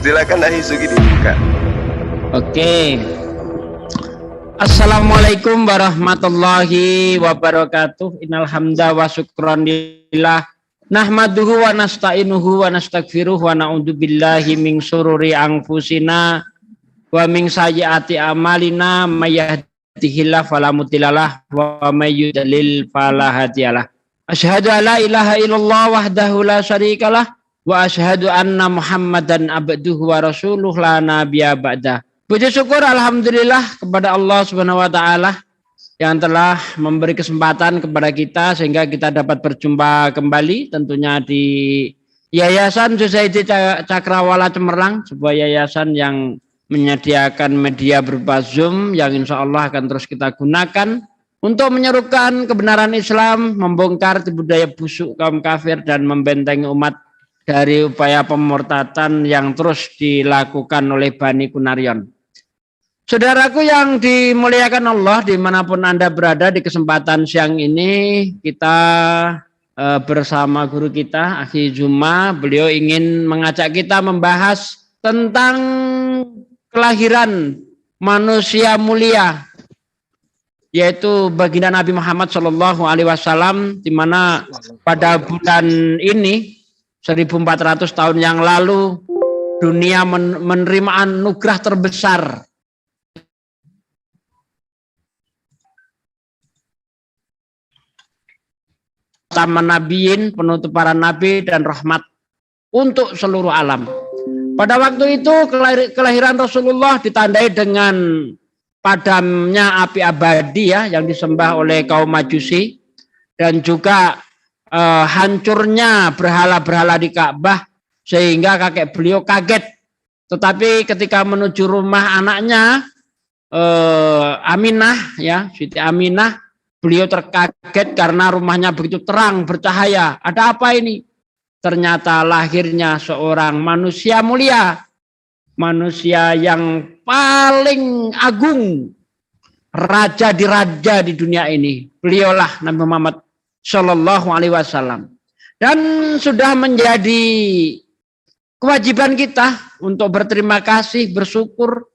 Silakan Sugi dibuka. Oke. Assalamualaikum warahmatullahi wabarakatuh. Innal hamda wa syukran lillah. Nahmaduhu wa nasta'inuhu wa nastaghfiruh wa na'udzu billahi min syururi anfusina wa min sayyiati a'malina may yahdihillahu fala mudhillalah wa may yudlil fala hadiyalah. Asyhadu an la ilaha illallah wahdahu la syarikalah wa asyhadu anna Muhammadan abduhu wa rasuluh la nabiyya ba'dah. Puji syukur alhamdulillah kepada Allah Subhanahu wa taala yang telah memberi kesempatan kepada kita sehingga kita dapat berjumpa kembali tentunya di Yayasan Society Cakrawala Cemerlang, sebuah yayasan yang menyediakan media berupa Zoom yang insya Allah akan terus kita gunakan untuk menyerukan kebenaran Islam, membongkar budaya busuk kaum kafir dan membentengi umat dari upaya pemurtatan yang terus dilakukan oleh Bani Kunarion. Saudaraku yang dimuliakan Allah dimanapun Anda berada, di kesempatan siang ini kita bersama guru kita Akhi Zuma. Beliau ingin mengajak kita membahas tentang kelahiran manusia mulia, yaitu baginda Nabi Muhammad SAW, di mana pada bulan ini 1400 tahun yang lalu dunia menerima anugerah terbesar Taman Nabiin, penutup para nabi dan rahmat untuk seluruh alam. Pada waktu itu kelahiran Rasulullah ditandai dengan padamnya api abadi ya yang disembah oleh kaum Majusi, dan juga hancurnya berhala-berhala di Ka'bah sehingga kakek beliau kaget. Tetapi ketika menuju rumah anaknya Aminah ya, Siti Aminah, beliau terkaget karena rumahnya begitu terang, bercahaya. Ada apa ini? Ternyata lahirnya seorang manusia mulia, manusia yang paling agung, raja di dunia ini. Beliaulah Nabi Muhammad Shallallahu Alaihi Wasallam. Dan sudah menjadi kewajiban kita untuk berterima kasih, bersyukur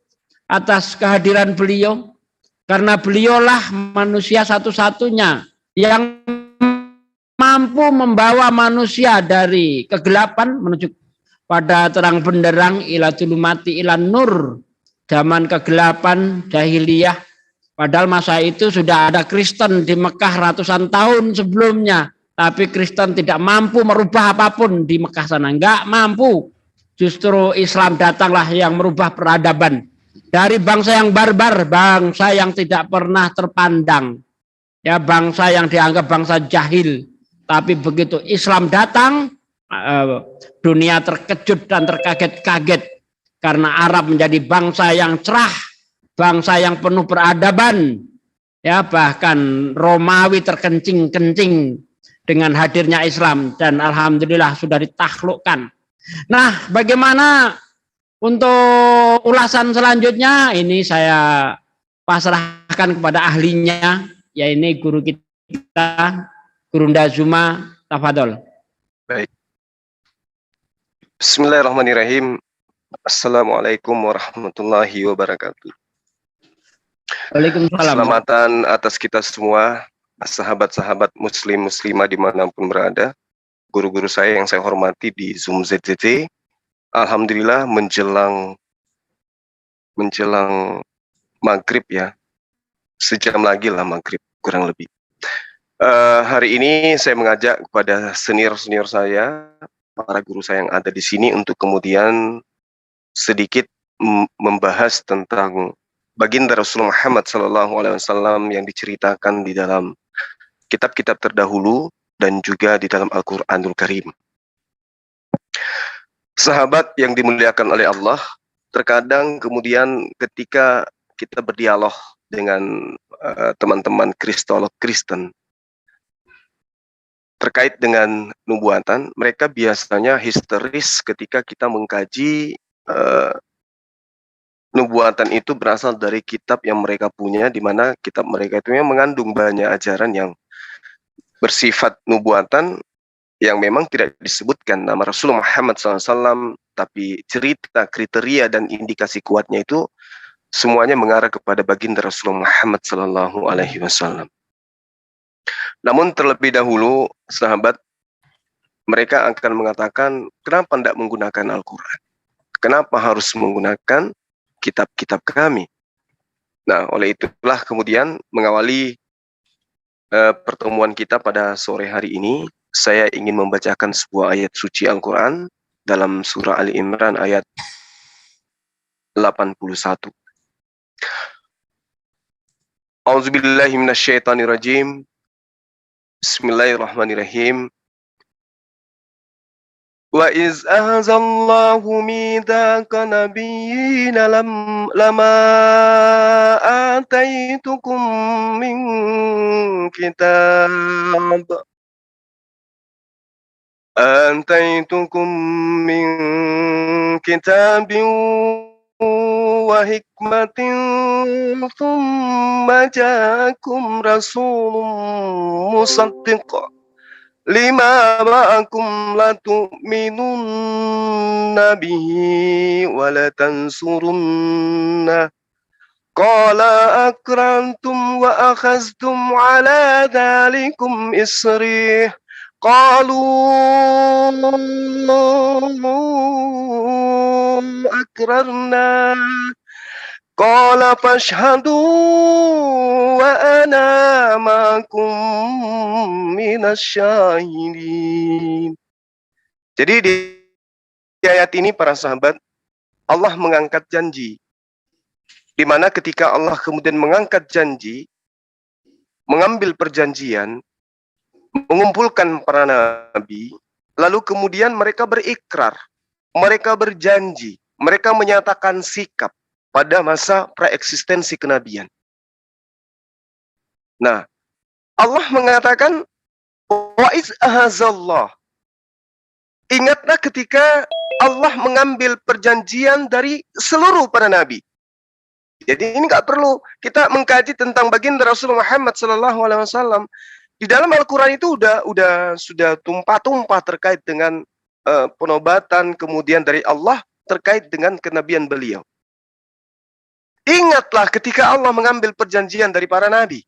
atas kehadiran beliau. Karena beliaulah manusia satu-satunya yang mampu membawa manusia dari kegelapan menuju pada terang benderang, ila tulumati ila nur, zaman kegelapan jahiliyah. Padahal masa itu sudah ada Kristen di Mekah ratusan tahun sebelumnya, tapi Kristen tidak mampu merubah apapun di Mekah sana, enggak mampu. Justru Islam datanglah yang merubah peradaban. Dari bangsa yang barbar, bangsa yang tidak pernah terpandang, ya, bangsa yang dianggap bangsa jahil. Tapi begitu Islam datang, dunia terkejut dan terkaget-kaget karena Arab menjadi bangsa yang cerah, bangsa yang penuh peradaban, ya, bahkan Romawi terkencing-kencing dengan hadirnya Islam, dan alhamdulillah sudah ditaklukkan. Nah, bagaimana untuk ulasan selanjutnya ini saya pasrahkan kepada ahlinya, ya, ini guru kita, Guru Zuma, tafadhol. Baik. Bismillahirrahmanirrahim. Assalamualaikum warahmatullahi wabarakatuh. Waalaikumsalam. Keselamatan atas kita semua, sahabat-sahabat muslim muslimah dimanapun berada, guru-guru saya yang saya hormati di Zoom ZZT. Alhamdulillah menjelang maghrib ya, sejam lagi lah maghrib kurang lebih. Hari ini saya mengajak kepada senior saya, para guru saya yang ada di sini, untuk kemudian sedikit membahas tentang baginda Rasulullah Muhammad SAW yang diceritakan di dalam kitab-kitab terdahulu dan juga di dalam Al-Quranul Karim. Sahabat yang dimuliakan oleh Allah, terkadang kemudian ketika kita berdialog dengan teman-teman kristolog Kristen terkait dengan nubuatan, mereka biasanya histeris ketika kita mengkaji nubuatan itu berasal dari kitab yang mereka punya, di mana kitab mereka itu mengandung banyak ajaran yang bersifat nubuatan yang memang tidak disebutkan nama Rasulullah Muhammad SAW, tapi cerita, kriteria, dan indikasi kuatnya itu semuanya mengarah kepada baginda Rasulullah Muhammad SAW. Namun terlebih dahulu, sahabat, mereka akan mengatakan, kenapa tidak menggunakan Al-Quran? Kenapa harus menggunakan kitab-kitab kami? Nah, oleh itulah kemudian mengawali pertemuan kita pada sore hari ini, saya ingin membacakan sebuah ayat suci Al-Quran dalam surah Ali Imran ayat 81. A'udzubillahi minasyaitonirrajim. Bismillahirrahmanirrahim. Wa iz ahzallahu midzaqa nabiyyina lama ataitukum min kitab wa hikmatin thumma ja'akum rasulun musaddiq lima ma'akum latu'minunna bihi wa latansurunna qala akrantum wa akhaztum ala dhalikum isrih qalu akrarna qala fashhadu wa ana ma'akum minasyahidin. Jadi di ayat ini para sahabat, Allah mengangkat janji, di mana ketika Allah kemudian mengangkat janji, mengambil perjanjian, mengumpulkan para nabi, lalu kemudian mereka berikrar, mereka berjanji, mereka menyatakan sikap pada masa praeksistensi kenabian. Nah, Allah mengatakan, wa iz ahazallah. Ingatlah ketika Allah mengambil perjanjian dari seluruh para nabi. Jadi ini nggak perlu kita mengkaji tentang baginda Rasulullah Muhammad SAW. Di dalam Al-Quran itu sudah tumpah-tumpah terkait dengan penobatan kemudian dari Allah terkait dengan kenabian beliau. Ingatlah ketika Allah mengambil perjanjian dari para nabi.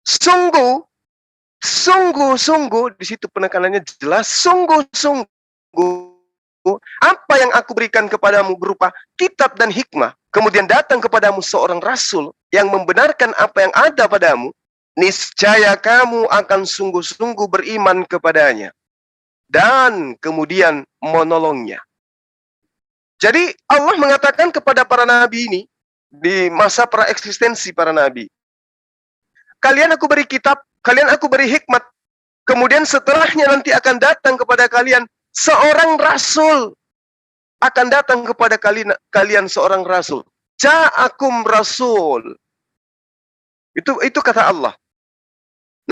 Sungguh, di situ penekanannya jelas, sungguh, apa yang aku berikan kepadamu berupa kitab dan hikmah, kemudian datang kepadamu seorang rasul yang membenarkan apa yang ada padamu, niscaya kamu akan sungguh-sungguh beriman kepadanya dan kemudian menolongnya. Jadi Allah mengatakan kepada para nabi ini di masa praeksistensi para nabi, kalian aku beri kitab, kalian aku beri hikmat, kemudian setelahnya nanti akan datang kepada kalian seorang rasul, akan datang kepada kalian seorang rasul. Ja'akum rasul. Itu kata Allah.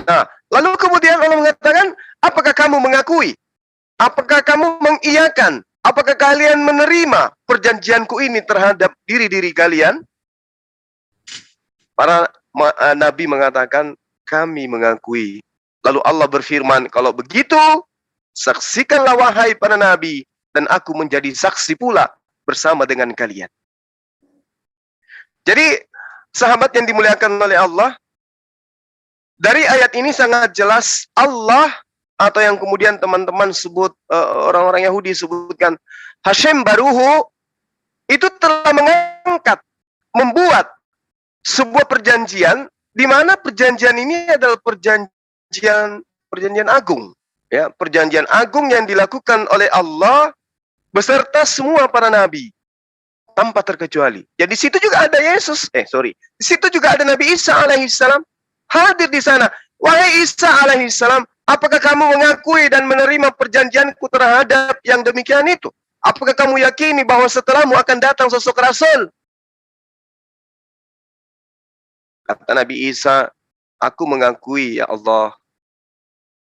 Nah, lalu kemudian Allah mengatakan, apakah kamu mengakui? Apakah kamu mengiyakan? Apakah kalian menerima perjanjianku ini terhadap diri-diri kalian? Para nabi mengatakan, kami mengakui. Lalu Allah berfirman, kalau begitu, saksikanlah wahai para nabi, dan aku menjadi saksi pula bersama dengan kalian. Jadi, sahabat yang dimuliakan oleh Allah, dari ayat ini sangat jelas Allah, atau yang kemudian teman-teman sebut, orang-orang Yahudi sebutkan, Hashem Baruhu, itu telah mengangkat, membuat sebuah perjanjian, di mana perjanjian ini adalah perjanjian agung, ya, perjanjian agung yang dilakukan oleh Allah beserta semua para nabi tanpa terkecuali. Jadi di situ juga ada Yesus, di situ juga ada Nabi Isa alaihissalam hadir di sana. Wahai Isa alaihissalam, apakah kamu mengakui dan menerima perjanjianku terhadap yang demikian itu? Apakah kamu yakini bahwa setelahmu akan datang sosok rasul? Kata Nabi Isa, aku mengakui ya Allah.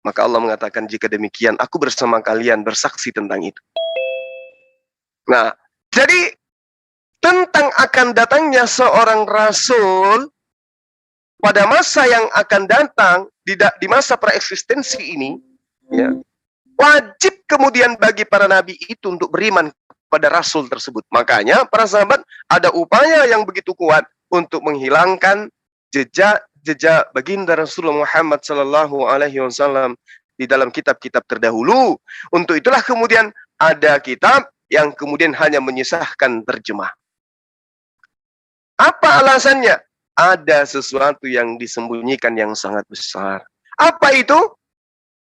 Maka Allah mengatakan, jika demikian, aku bersama kalian bersaksi tentang itu. Nah, jadi tentang akan datangnya seorang rasul pada masa yang akan datang, di masa praeksistensi ini, ya, Wajib kemudian bagi para nabi itu untuk beriman pada rasul tersebut. Makanya para sahabat ada upaya yang begitu kuat untuk menghilangkan jejak baginda Rasulullah Muhammad sallallahu alaihi wasallam di dalam kitab-kitab terdahulu. Untuk itulah kemudian ada kitab yang kemudian hanya menyisahkan terjemah. Apa alasannya? Ada sesuatu yang disembunyikan yang sangat besar. Apa itu?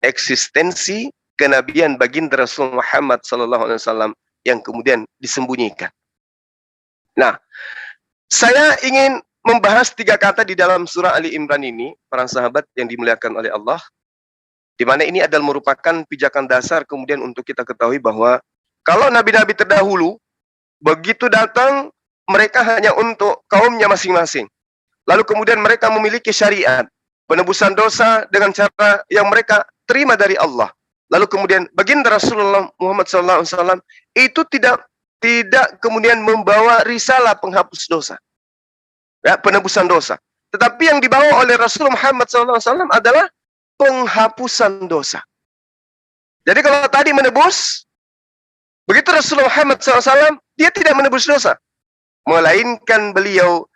Eksistensi kenabian baginda Rasul Muhammad SAW yang kemudian disembunyikan. Nah, saya ingin membahas 3 kata di dalam surah Ali Imran ini, para sahabat yang dimuliakan oleh Allah, di mana ini adalah merupakan pijakan dasar kemudian untuk kita ketahui bahwa kalau nabi-nabi terdahulu begitu datang, mereka hanya untuk kaumnya masing-masing. Lalu kemudian mereka memiliki syariat, penebusan dosa dengan cara yang mereka terima dari Allah. Lalu kemudian baginda Rasulullah Muhammad SAW itu tidak kemudian membawa risalah penghapus dosa, ya, penebusan dosa. Tetapi yang dibawa oleh Rasulullah Muhammad SAW adalah penghapusan dosa. Jadi kalau tadi menebus, begitu Rasulullah Muhammad SAW dia tidak menebus dosa, melainkan beliau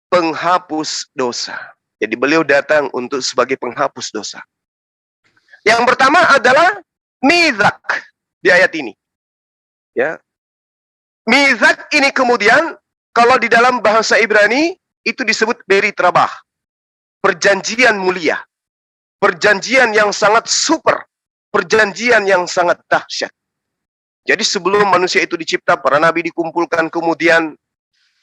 penghapus dosa. Jadi beliau datang untuk sebagai penghapus dosa. Yang pertama adalah mizak di ayat ini. Ya. Mizak ini kemudian kalau di dalam bahasa Ibrani itu disebut beri trabah. Perjanjian mulia. Perjanjian yang sangat super. Perjanjian yang sangat dahsyat. Jadi sebelum manusia itu dicipta, para nabi dikumpulkan kemudian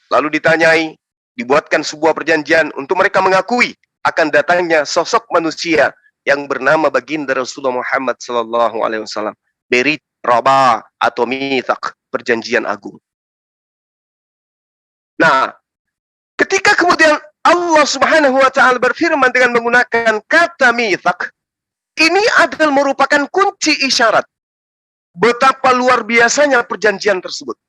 lalu ditanyai, dibuatkan sebuah perjanjian untuk mereka mengakui akan datangnya sosok manusia yang bernama baginda Rasulullah Muhammad sallallahu alaihi wasallam. Berit Rabah atau mithaq, perjanjian agung. Nah, ketika kemudian Allah Subhanahu wa taala berfirman dengan menggunakan kata mithaq, ini adalah merupakan kunci isyarat betapa luar biasanya perjanjian tersebut.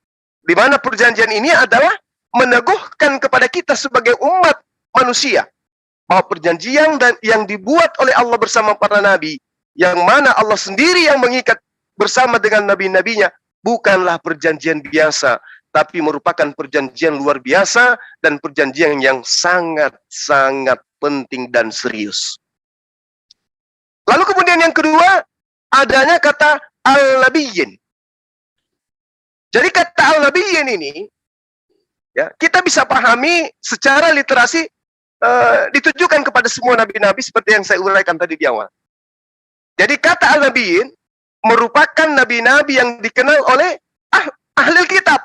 Di mana perjanjian ini adalah meneguhkan kepada kita sebagai umat manusia bahwa perjanjian yang dibuat oleh Allah bersama para nabi, yang mana Allah sendiri yang mengikat bersama dengan nabi-nabinya, bukanlah perjanjian biasa, tapi merupakan perjanjian luar biasa dan perjanjian yang sangat-sangat penting dan serius. Lalu kemudian yang kedua, adanya kata al-nabiyyin. Jadi kata al-nabiyyin ini, ya, kita bisa pahami secara literasi ditujukan kepada semua nabi-nabi seperti yang saya uraikan tadi di awal. Jadi kata al-nabiyyin merupakan nabi-nabi yang dikenal oleh ahli kitab.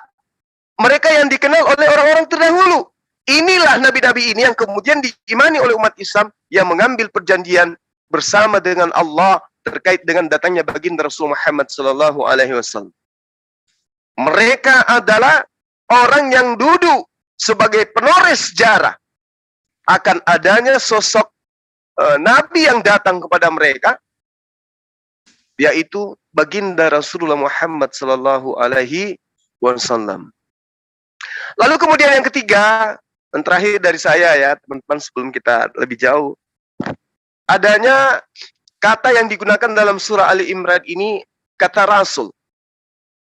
Mereka yang dikenal oleh orang-orang terdahulu. Inilah nabi-nabi ini yang kemudian diimani oleh umat Islam yang mengambil perjanjian bersama dengan Allah terkait dengan datangnya baginda Rasul Muhammad sallallahu alaihi wasallam. Mereka adalah orang yang duduk sebagai penulis sejarah akan adanya sosok nabi yang datang kepada mereka, yaitu baginda Rasulullah Muhammad sallallahu alaihi wasallam. Lalu kemudian yang ketiga, yang terakhir dari saya ya, teman-teman, sebelum kita lebih jauh, adanya kata yang digunakan dalam surah Ali Imran ini, kata rasul.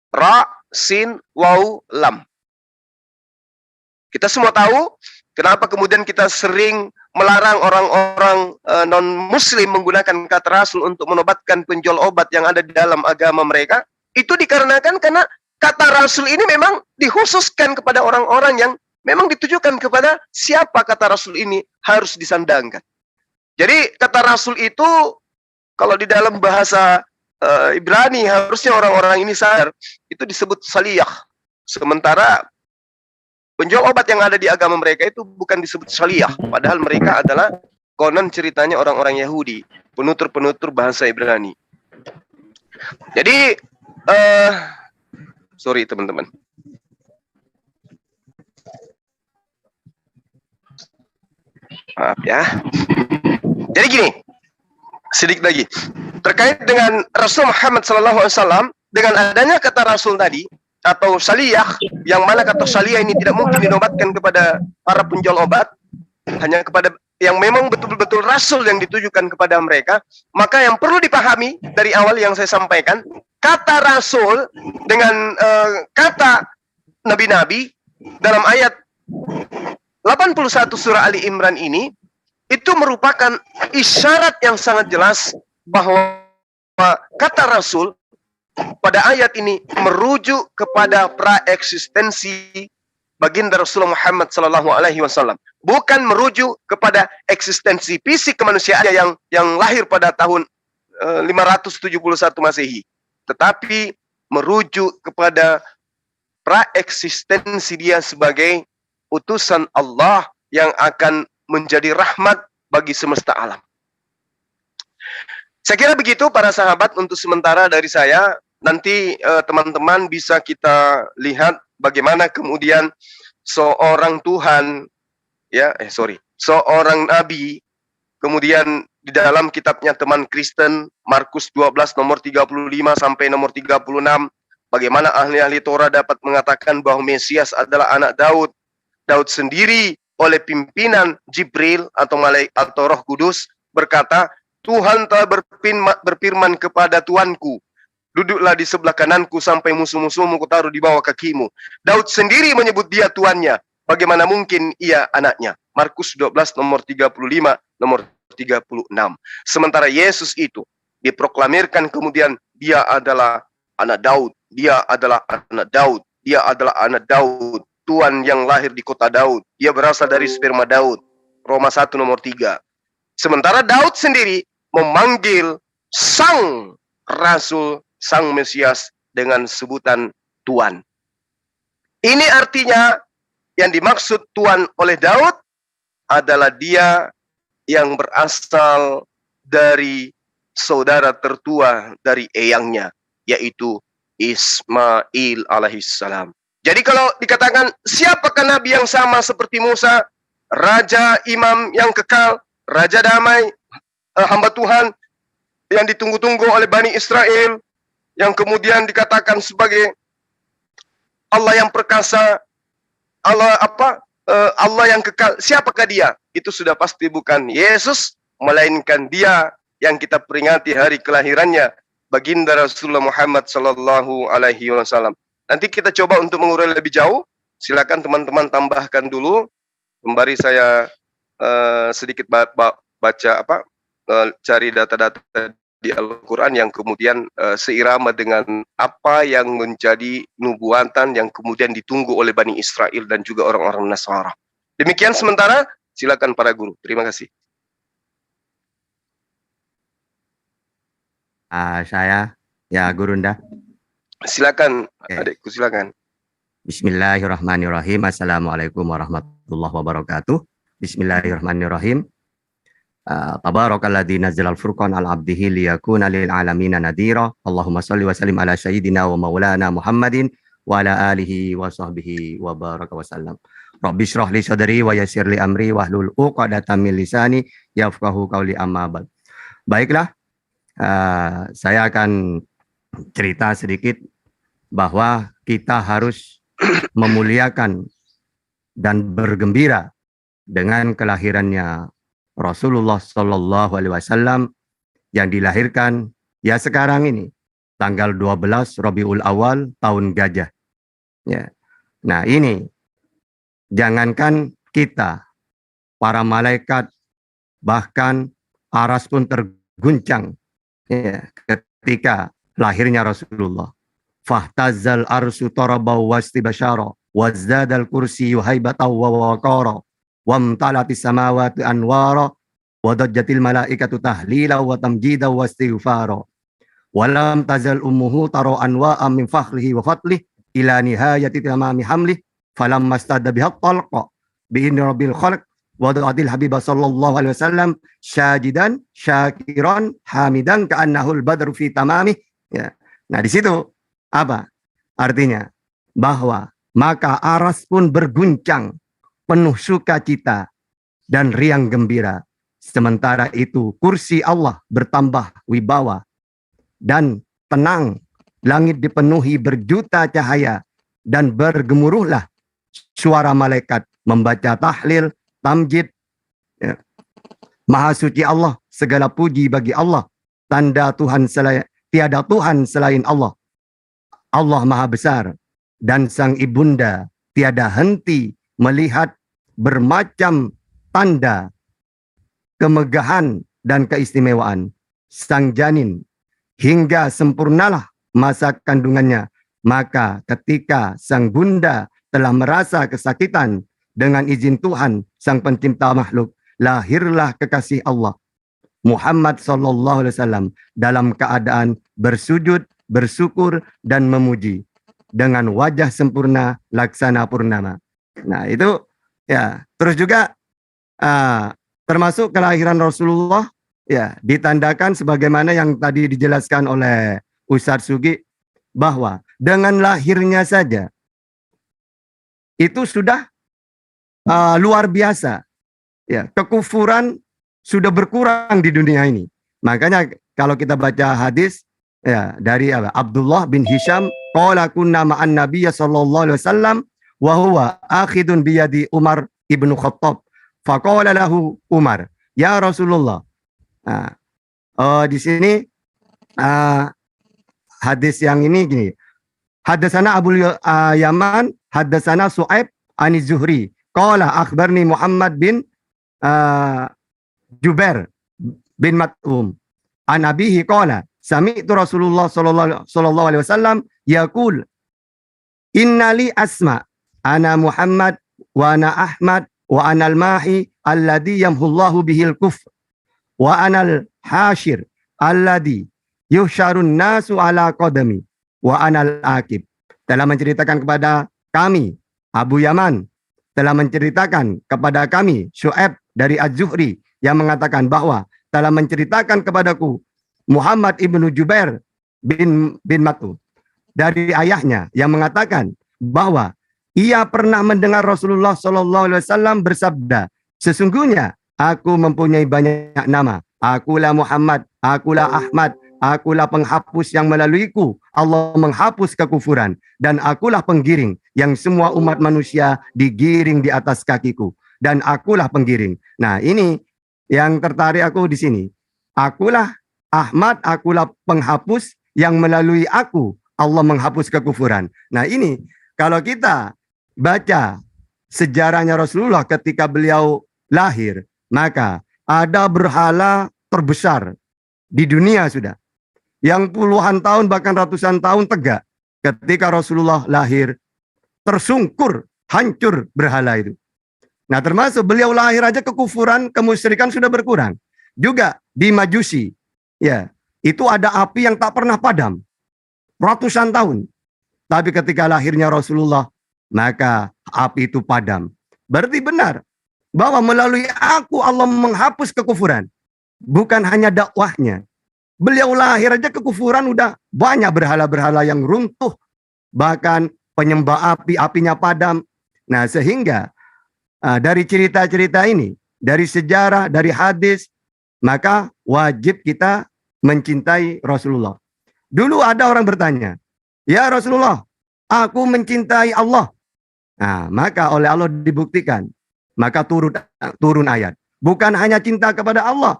Ra, sin, waw, lam. Kita semua tahu kenapa kemudian kita sering melarang orang-orang non-muslim menggunakan kata rasul untuk menobatkan penjual obat yang ada di dalam agama mereka. Itu dikarenakan karena kata rasul ini memang dikhususkan kepada orang-orang yang memang ditujukan kepada siapa kata rasul ini harus disandangkan. Jadi kata rasul itu kalau di dalam bahasa Ibrani harusnya orang-orang ini sadar, itu disebut saliyah. Sementara penjual obat yang ada di agama mereka itu bukan disebut saliyah, padahal mereka adalah konon ceritanya orang-orang Yahudi, penutur-penutur bahasa Ibrani. Jadi sorry teman-teman. Maaf ya. Jadi gini, sedikit lagi terkait dengan Rasul Muhammad SAW, dengan adanya kata Rasul tadi atau saliyah, yang mana kata saliyah ini tidak mungkin dinobatkan kepada para penjual obat, hanya kepada yang memang betul-betul rasul yang ditujukan kepada mereka, maka yang perlu dipahami dari awal yang saya sampaikan, kata rasul dengan kata nabi-nabi dalam ayat 81 surah Ali Imran ini, itu merupakan isyarat yang sangat jelas bahwa kata rasul pada ayat ini merujuk kepada praeksistensi baginda Rasulullah Muhammad sallallahu alaihi wasallam, bukan merujuk kepada eksistensi fisik kemanusiaan yang lahir pada tahun 571 Masehi, tetapi merujuk kepada praeksistensi dia sebagai utusan Allah yang akan menjadi rahmat bagi semesta alam. Saya kira begitu para sahabat untuk sementara dari saya. Nanti teman-teman bisa kita lihat bagaimana kemudian seorang Tuhan, seorang nabi, kemudian di dalam kitabnya teman Kristen, Markus 12 nomor 35 sampai nomor 36, bagaimana ahli-ahli Torah dapat mengatakan bahwa Mesias adalah anak Daud. Daud sendiri oleh pimpinan Jibril atau malaikat atau Roh Kudus berkata, Tuhan telah berfirman kepada Tuanku, duduklah di sebelah kananku sampai musuh-musuhmu kutaruh di bawah kakimu. Daud sendiri menyebut dia tuannya. Bagaimana mungkin ia anaknya? Markus 12 nomor 35, nomor 36. Sementara Yesus itu diproklamirkan kemudian dia adalah anak Daud. Dia adalah anak Daud. Dia adalah anak Daud. Tuan yang lahir di kota Daud. Dia berasal dari sperma Daud. Roma 1 nomor 3. Sementara Daud sendiri memanggil sang rasul, sang Mesias dengan sebutan Tuan. Ini artinya yang dimaksud Tuan oleh Daud adalah dia yang berasal dari saudara tertua dari eyangnya, yaitu Ismail alaihissalam. Jadi kalau dikatakan siapakah nabi yang sama seperti Musa, raja imam yang kekal, raja damai, hamba Tuhan yang ditunggu-tunggu oleh Bani Israel, yang kemudian dikatakan sebagai Allah yang perkasa, Allah yang kekal. Siapakah dia? Itu sudah pasti bukan Yesus, melainkan dia yang kita peringati hari kelahirannya, baginda Rasulullah Muhammad sallallahu alaihi wasallam. Nanti kita coba untuk mengurai lebih jauh. Silakan teman-teman tambahkan dulu. Sembari saya sedikit cari data-data di Al-Quran yang kemudian seirama dengan apa yang menjadi nubuatan yang kemudian ditunggu oleh Bani Israel dan juga orang-orang Nasara. Demikian sementara, silakan para guru. Terima kasih. Saya, ya Gurunda. Silakan, adikku, silakan. Bismillahirrahmanirrahim. Assalamualaikum warahmatullahi wabarakatuh. Bismillahirrahmanirrahim. Tabarakalladzi nazzalal furqan ala 'abdihi liyakuna lil alamina nadhira. Allahumma shalli wa sallim ala sayyidina wa maulana Muhammadin wa ala alihi wa sahbihi wa baraka wasallam. Rabbi shrah li sadri wa yassir li amri wahlul 'uqdatam min lisani yafqahu qawli, amma ba'd. Baiklah, saya akan cerita sedikit bahwa kita harus memuliakan dan bergembira dengan kelahirannya Rasulullah Sallallahu Alaihi Wasallam yang dilahirkan ya sekarang ini tanggal 12 Rabiul Awal tahun Gajah. Ya. Nah ini jangankan kita, para malaikat, bahkan aras pun terguncang ya, ketika lahirnya Rasulullah. Fahtazal arsu tarabaw wastibashara wazdadal kursi haibatan wa waqara wamtalatis samawati anwara wadajjatil malaikatu tahlila wa tamjida wa istighfara walam tazal ummuhu tara anwa'an min fakhrihi wa fatlih ila nihayati tamami hamlih falamma stadda biha talqa bi inni rabbil khalq wada'atil habibah sallallahu alaihi wasallam syajidan syakiran hamidan ka'annahu al-badru fi tamami ya. Nah di situ apa artinya? Bahwa maka aras pun berguncang penuh sukacita dan riang gembira. Sementara itu kursi Allah bertambah wibawa dan tenang. Langit dipenuhi berjuta cahaya dan bergemuruhlah suara malaikat membaca tahlil, tamjid, ya, Maha suci Allah, segala puji bagi Allah. Tanda Tuhan tiada Tuhan selain Allah. Allah Maha Besar dan Sang Ibunda tiada henti melihat bermacam tanda kemegahan dan keistimewaan sang janin hingga sempurnalah masa kandungannya. Maka ketika sang bunda telah merasa kesakitan, dengan izin Tuhan sang pencipta makhluk, lahirlah kekasih Allah Muhammad sallallahu alaihi wasallam dalam keadaan bersujud, bersyukur dan memuji dengan wajah sempurna laksana purnama. Nah, itu ya. Terus juga termasuk kelahiran Rasulullah ya ditandakan sebagaimana yang tadi dijelaskan oleh Ustadz Sugi, bahwa dengan lahirnya saja itu sudah luar biasa. Ya, kekufuran sudah berkurang di dunia ini. Makanya kalau kita baca hadis ya dari Abdullah bin Hisham, qala kunna ma'an nabiyya sallallahu alaihi wasallam wa huwa akhidun bi yadi Umar ibnu Khattab. Faqala lahu Umar, ya Rasulullah. Di sini hadis yang ini gini. Haddatsana Abu Yaman, haddatsana Su'aib ani Zuhri. Qala akhbarni Muhammad bin Jubair bin Mat'um. An abihi qala sami'tu Rasulullah sallallahu alaihi wasallam yaqul innali asma ana Muhammad wa ana Ahmad wa ana al-mahi alladhi yamhullahu bihil kufr wa ana al-hashir alladhi yuhsyarun nasu ala qadami wa ana al-aqib. Telah menceritakan kepada kami Abu Yaman, telah menceritakan kepada kami Syu'aib dari Az-Zuhri yang mengatakan bahwa telah menceritakan kepadaku Muhammad ibnu Jubair bin Mat'um dari ayahnya yang mengatakan bahwa ia pernah mendengar Rasulullah sallallahu alaihi wasallam bersabda, sesungguhnya aku mempunyai banyak nama, akulah Muhammad, akulah Ahmad, akulah penghapus yang melaluiku Allah menghapus kekufuran, dan akulah penggiring yang semua umat manusia digiring di atas kakiku, dan akulah penggiring. Nah, ini yang tertarik aku di sini. Akulah Ahmad, akulah penghapus yang melalui aku Allah menghapus kekufuran. Nah, ini kalau kita baca sejarahnya Rasulullah ketika beliau lahir, maka ada berhala terbesar di dunia sudah, yang puluhan tahun bahkan ratusan tahun tegak. Ketika Rasulullah lahir, tersungkur, hancur berhala itu. Nah, termasuk beliau lahir aja kekufuran, kemusyrikan sudah berkurang. Juga di Majusi, ya, itu ada api yang tak pernah padam, ratusan tahun. Tapi ketika lahirnya Rasulullah, maka api itu padam. Berarti benar bahwa melalui aku Allah menghapus kekufuran. Bukan hanya dakwahnya. Beliau lahir aja kekufuran udah banyak berhala-berhala yang runtuh. Bahkan penyembah api, apinya padam. Nah, sehingga dari cerita-cerita ini, dari sejarah, dari hadis, maka wajib kita mencintai Rasulullah. Dulu ada orang bertanya, ya Rasulullah, aku mencintai Allah. Nah, maka oleh Allah dibuktikan. Maka turun ayat. Bukan hanya cinta kepada Allah.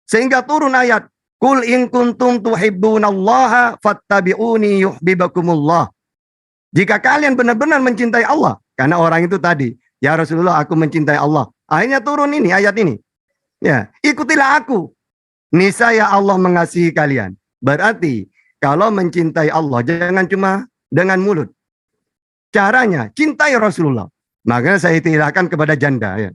Sehingga turun ayat. Qul in kuntum tuhibbunallaha fattabi'uni yuhibbukumullah. Jika kalian benar-benar mencintai Allah. Karena orang itu tadi, ya Rasulullah aku mencintai Allah. Akhirnya turun ini, ayat ini. Ya, ikutilah aku. Niscaya Allah mengasihi kalian. Berarti kalau mencintai Allah jangan cuma dengan mulut. Caranya cintai Rasulullah. Makanya saya istilahkan kepada janda ya.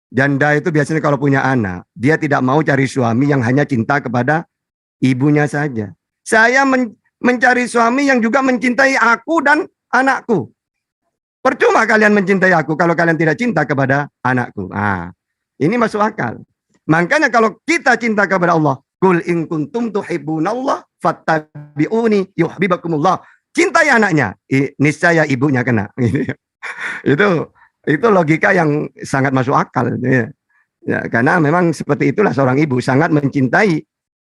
Janda itu biasanya kalau punya anak, dia tidak mau cari suami yang hanya cinta kepada ibunya saja. Saya mencari suami yang juga mencintai aku dan anakku. Percuma kalian mencintai aku kalau kalian tidak cinta kepada anakku. Nah, ini masuk akal. Makanya kalau kita cinta kepada Allah, Qul in kuntum tuhibbunallah fattabi'uni yuhibbukumullah. Cintai anaknya, niscaya ibunya kena. Itu logika yang sangat masuk akal. Ya, karena memang seperti itulah seorang ibu sangat mencintai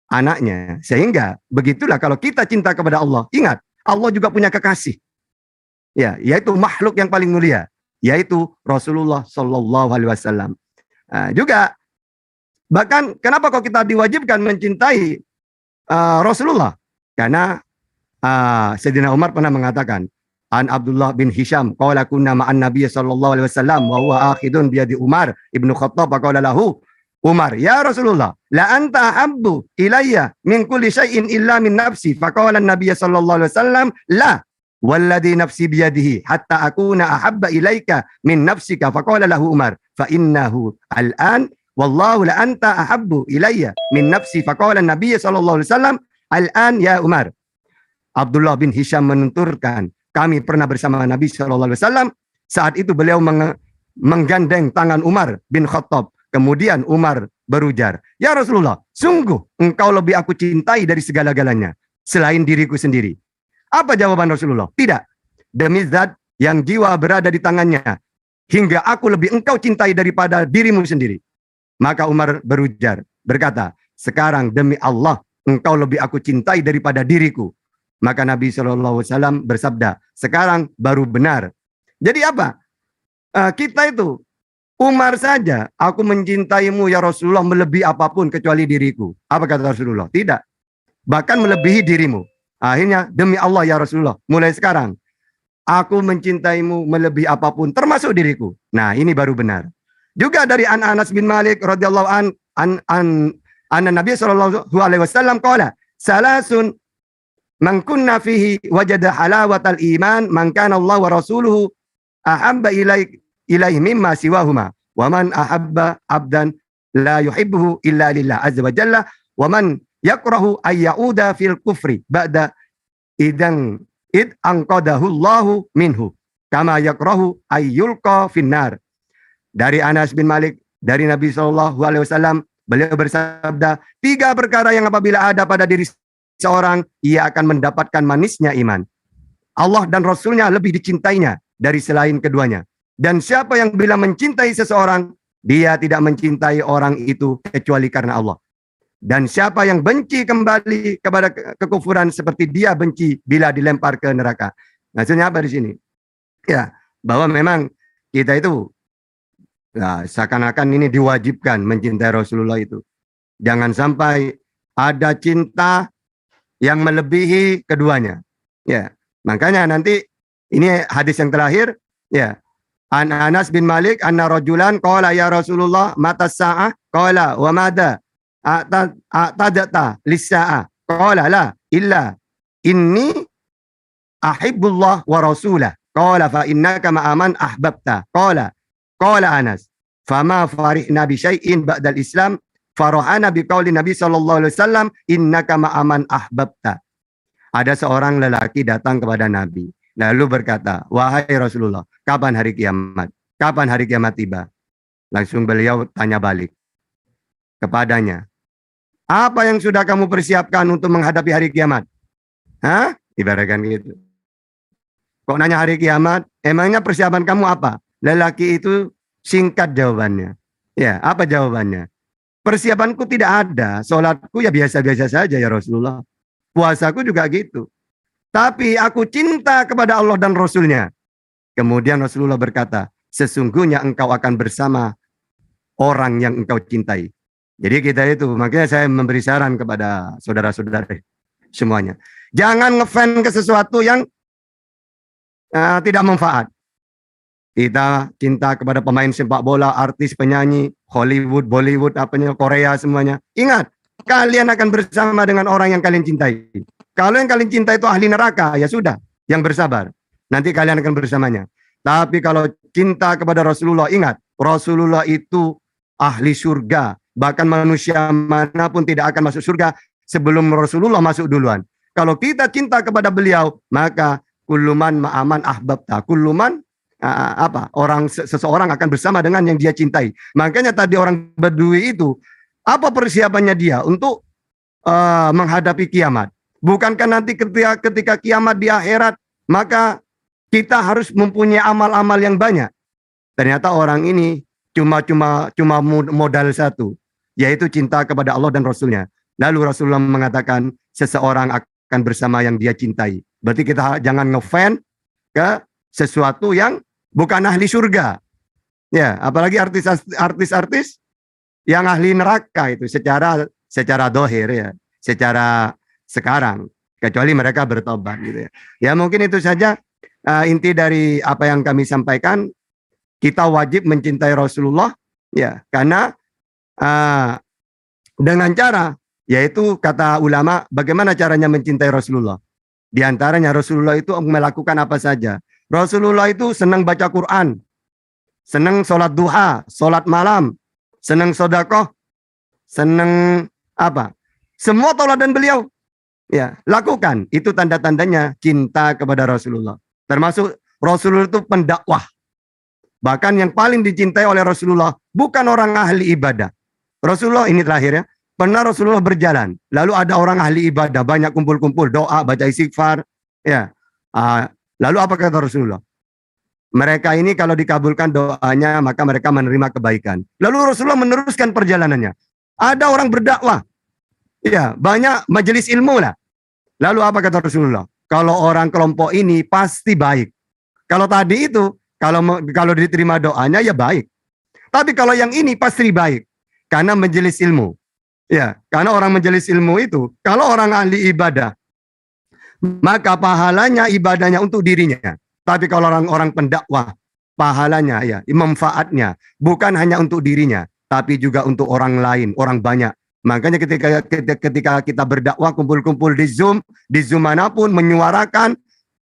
anaknya. Sehingga begitulah kalau kita cinta kepada Allah. Ingat, Allah juga punya kekasih. Ya, yaitu makhluk yang paling mulia, yaitu Rasulullah Sallallahu Alaihi Wasallam. Juga Bahkan kenapa kok kita diwajibkan mencintai Rasulullah? Karena Sayyidina Umar pernah mengatakan, An Abdullah bin Hisham qala kunna ma'an Nabiy sallallahu alaihi wasallam wa huwa akhidun bi yadi Umar ibnu Khattab qala lahu Umar, ya Rasulullah, la anta habbu ilayya min kulli syai'in illa min nafsi. Faqala an-nabiy sallallahu alaihi wasallam, la walladhi nafsi biyadihi hatta akuna ahabba ilayka min nafsika. Faqala lahu Umar, fa innahu al-an wallahu la anta ahabbu ilayya min nafsi. Faqala an-nabiy sallallahu alaihi wasallam, al-an ya Umar. Abdullah bin Hisham menunturkan, kami pernah bersama Nabi sallallahu alaihi wasallam. Saat itu beliau menggandeng tangan Umar bin Khattab. Kemudian Umar berujar, ya Rasulullah, sungguh engkau lebih aku cintai dari segala-galanya selain diriku sendiri. Apa jawaban Rasulullah? Tidak. Demi zat yang jiwa berada di tangannya, hingga aku lebih engkau cintai daripada dirimu sendiri. Maka Umar berujar, berkata, sekarang demi Allah, engkau lebih aku cintai daripada diriku. Maka Nabi SAW bersabda, sekarang baru benar. Jadi apa? Kita itu, Umar saja, aku mencintaimu ya Rasulullah melebihi apapun kecuali diriku. Apa kata Rasulullah? Tidak. Bahkan melebihi dirimu. Akhirnya, demi Allah ya Rasulullah, mulai sekarang, aku mencintaimu melebihi apapun, termasuk diriku. Nah, ini baru benar. Juga dari Anas bin Malik radhiyallahu an Nabi sallallahu alaihi wasallam qala, salasun man kunna fihi wajada halawatal iman, man kana Allah wa rasuluhu ahabba ilaihi mimma siwahuma, wa man ahabba abdan la yuhibbuhu illa lillah azza wa jalla, wa man yakrahu ay yauda fil kufri ba'da idan id anqadahu Allahu minhu kama yakrahu ay yulqa finnar. Dari Anas bin Malik, dari Nabi sallallahu alaihi wasallam, beliau bersabda, 3 perkara yang apabila ada pada diri seorang, ia akan mendapatkan manisnya iman. Allah dan Rasulnya lebih dicintainya dari selain keduanya. Dan siapa yang bila mencintai seseorang, dia tidak mencintai orang itu kecuali karena Allah. Dan siapa yang benci kembali kepada kekufuran seperti dia benci bila dilempar ke neraka. Maksudnya apa di sini? Ya, bahwa memang kita itu seakan-akan ini diwajibkan mencintai Rasulullah itu. Jangan sampai ada cinta yang melebihi keduanya. Ya, makanya nanti ini hadis yang terakhir, ya. An Anas bin Malik anna rajulan qala ya Rasulullah mata sa'ah qala wa madha a'tadata lis-sa'ah qala la illa inni ahibbullah wa rasulah qala fa innaka ma'aman ahbabta qala Anas fama farihna bi syai'in ba'dal Islam farahana bi qauli Nabi sallallahu alaihi wasallam innaka ma'aman ahbabta. Ada seorang lelaki datang kepada Nabi lalu berkata, wahai Rasulullah, kapan hari kiamat? Kapan hari kiamat tiba? Langsung beliau tanya balik kepadanya, apa yang sudah kamu persiapkan untuk menghadapi hari kiamat? Hah? Ibaratkan gitu. Kok nanya hari kiamat? Emangnya persiapan kamu apa? Lelaki itu singkat jawabannya. Ya, apa jawabannya? Persiapanku tidak ada. Sholatku ya biasa-biasa saja ya Rasulullah. Puasaku juga gitu. Tapi aku cinta kepada Allah dan Rasulnya. Kemudian Rasulullah berkata, sesungguhnya engkau akan bersama orang yang engkau cintai. Jadi kita itu, makanya saya memberi saran kepada saudara-saudara semuanya. Jangan ngefan ke sesuatu yang tidak manfaat. Kita cinta kepada pemain sepak bola, artis, penyanyi, Hollywood, Bollywood, Korea semuanya. Ingat, kalian akan bersama dengan orang yang kalian cintai. Kalau yang kalian cinta itu ahli neraka, ya sudah, yang bersabar. Nanti kalian akan bersamanya. Tapi kalau cinta kepada Rasulullah, ingat, Rasulullah itu ahli surga. Bahkan manusia manapun tidak akan masuk surga sebelum Rasulullah masuk duluan. Kalau kita cinta kepada beliau, maka kulluman ma'aman ahbabta. Kulluman seseorang akan bersama dengan yang dia cintai. Makanya tadi orang Badui itu, apa persiapannya dia untuk menghadapi kiamat? Bukankah nanti ketika kiamat di akhirat, maka kita harus mempunyai amal-amal yang banyak. Ternyata orang ini cuma modal satu, yaitu cinta kepada Allah dan Rasulnya. Lalu Rasulullah mengatakan, seseorang akan bersama yang dia cintai. Berarti kita jangan ngefan ke sesuatu yang bukan ahli surga. Ya, apalagi artis-artis yang ahli neraka itu secara dohir ya, secara sekarang, kecuali mereka bertobat gitu ya. Ya mungkin itu saja inti dari apa yang kami sampaikan. Kita wajib mencintai Rasulullah ya, karena dengan cara, yaitu kata ulama, bagaimana caranya mencintai Rasulullah? Di antaranya Rasulullah itu melakukan apa saja. Rasulullah itu senang baca Quran, senang sholat duha, sholat malam, senang sodakoh, senang apa? Semua tauladan beliau. Ya, lakukan. Itu tanda-tandanya cinta kepada Rasulullah. Termasuk Rasulullah itu pendakwah. Bahkan yang paling dicintai oleh Rasulullah bukan orang ahli ibadah. Rasulullah ini terakhir ya, pernah Rasulullah berjalan, lalu ada orang ahli ibadah, banyak kumpul-kumpul, doa, baca istighfar, ya. Lalu apa kata Rasulullah? Mereka ini kalau dikabulkan doanya, maka mereka menerima kebaikan. Lalu Rasulullah meneruskan perjalanannya. Ada orang berdakwah, ya, banyak majelis ilmu lah. Lalu apa kata Rasulullah? Kalau orang kelompok ini pasti baik. Kalau tadi itu, kalau diterima doanya ya baik. Tapi kalau yang ini pasti baik. Karena majelis ilmu. Ya, karena orang majelis ilmu itu, kalau orang ahli ibadah, maka pahalanya ibadahnya untuk dirinya. Tapi kalau orang-orang pendakwah, pahalanya ya, manfaatnya bukan hanya untuk dirinya, tapi juga untuk orang lain, orang banyak. Makanya ketika kita berdakwah, kumpul-kumpul di Zoom manapun, menyuarakan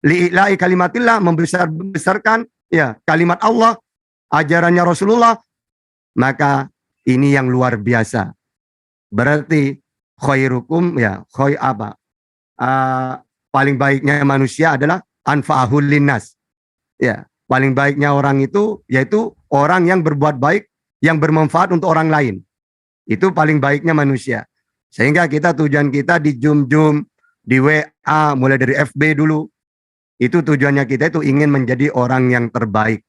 li'ila'i kalimatillah, membesarkan ya kalimat Allah, ajarannya Rasulullah, maka ini yang luar biasa. Berarti khairukum ya, paling baiknya manusia adalah anfa'ahul linnas. Ya, paling baiknya orang itu yaitu orang yang berbuat baik, yang bermanfaat untuk orang lain. Itu paling baiknya manusia. Sehingga tujuan kita di Zoom, di WA, mulai dari FB dulu, itu tujuannya kita itu ingin menjadi orang yang terbaik.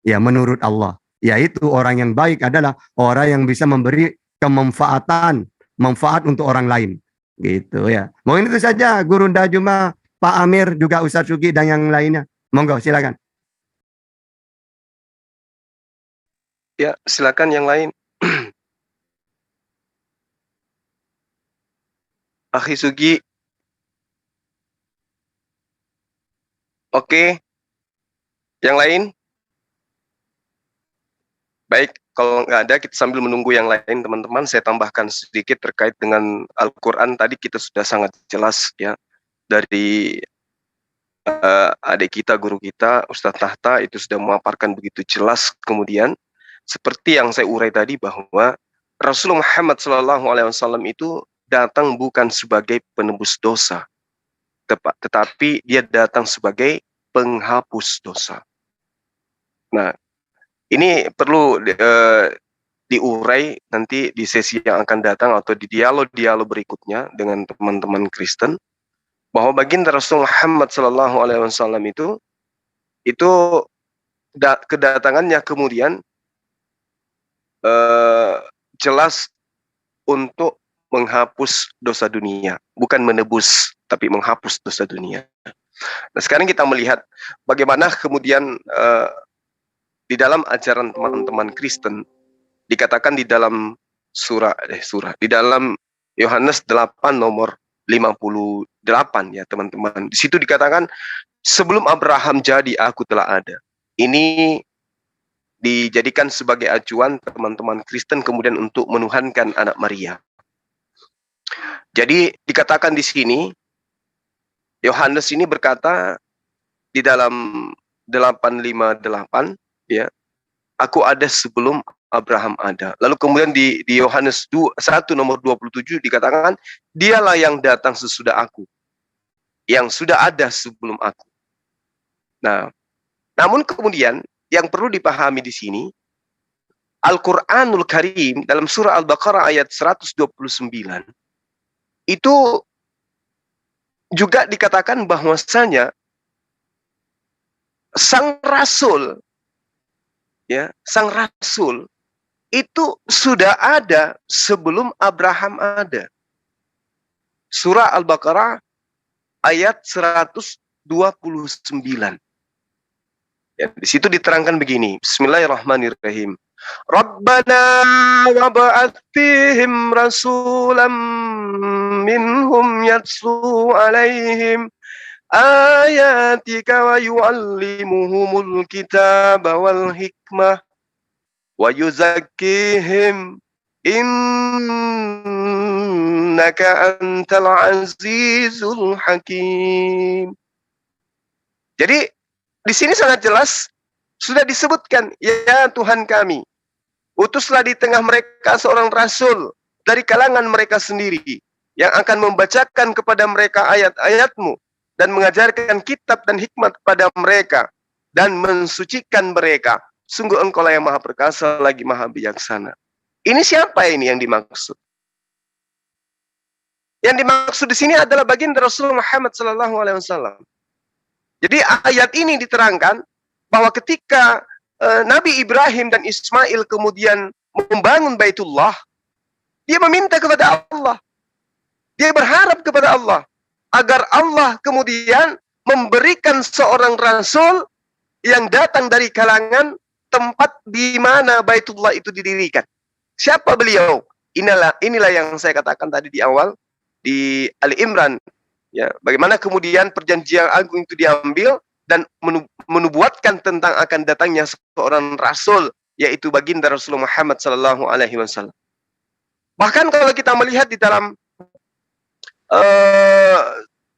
Ya, menurut Allah. Yaitu orang yang baik adalah orang yang bisa memberi manfaat untuk orang lain. Gitu ya. Mungkin itu saja Guru Ndajuma, Pak Amir, juga Ustadz Sugi dan yang lainnya. Monggo, silakan. Ya, silakan yang lain. Akhi Sugi. Oke. Yang lain? Baik, kalau nggak ada, kita sambil menunggu yang lain, teman-teman. Saya tambahkan sedikit terkait dengan Al-Quran. Tadi kita sudah sangat jelas ya, dari adik kita, guru kita, Ustadz Tahta, itu sudah memaparkan begitu jelas. Kemudian, seperti yang saya urai tadi, bahwa Rasulullah Muhammad SAW itu datang bukan sebagai penebus dosa, tetapi dia datang sebagai penghapus dosa. Nah, ini perlu diurai nanti di sesi yang akan datang atau di dialog-dialog berikutnya dengan teman-teman Kristen, bahwa baginda Rasulullah Muhammad SAW itu kedatangannya kemudian jelas untuk menghapus dosa dunia, bukan menebus, tapi menghapus dosa dunia. Nah, sekarang kita melihat bagaimana kemudian di dalam ajaran teman-teman Kristen dikatakan di dalam di dalam Yohanes 8 nomor 58 ya teman-teman. Di situ dikatakan sebelum Abraham jadi aku telah ada. Ini dijadikan sebagai acuan teman-teman Kristen kemudian untuk menuhankan anak Maria. Jadi dikatakan di sini Yohanes ini berkata di dalam 858 ya, aku ada sebelum Abraham ada. Lalu kemudian di Yohanes 1 nomor 27 dikatakan, dialah yang datang sesudah aku, yang sudah ada sebelum aku. Nah, namun kemudian yang perlu dipahami di sini, Al-Quranul Karim dalam surah Al-Baqarah ayat 129, itu juga dikatakan bahwasanya sang rasul itu sudah ada sebelum Abraham ada. Surah Al-Baqarah ayat 129. Ya, di situ diterangkan begini, Bismillahirrahmanirrahim. Rabbana wab'ath fihim rasulam minhum yatlu alaihim ayatika wa yu'allimuhumul kitaba wal hikmah wa yuzakkihim innaka antal azizul hakim. Jadi di sini sangat jelas sudah disebutkan, ya Tuhan kami, utuslah di tengah mereka seorang rasul dari kalangan mereka sendiri yang akan membacakan kepada mereka ayat-ayat-Mu dan mengajarkan kitab dan hikmat kepada mereka dan mensucikan mereka. Sungguh Engkau lah yang maha perkasa lagi maha bijaksana. Ini siapa ini yang dimaksud? Yang dimaksud di sini adalah baginda Rasulullah Muhammad SAW. Jadi ayat ini diterangkan bahwa ketika Nabi Ibrahim dan Ismail kemudian membangun Baitullah, dia meminta kepada Allah, dia berharap kepada Allah agar Allah kemudian memberikan seorang rasul yang datang dari kalangan tempat di mana Baitullah itu didirikan. Siapa beliau? Inilah yang saya katakan tadi di awal di Ali Imran. Ya, bagaimana kemudian perjanjian agung itu diambil dan menubuatkan tentang akan datangnya seorang rasul, yaitu baginda Rasulullah Muhammad SAW. Bahkan kalau kita melihat di dalam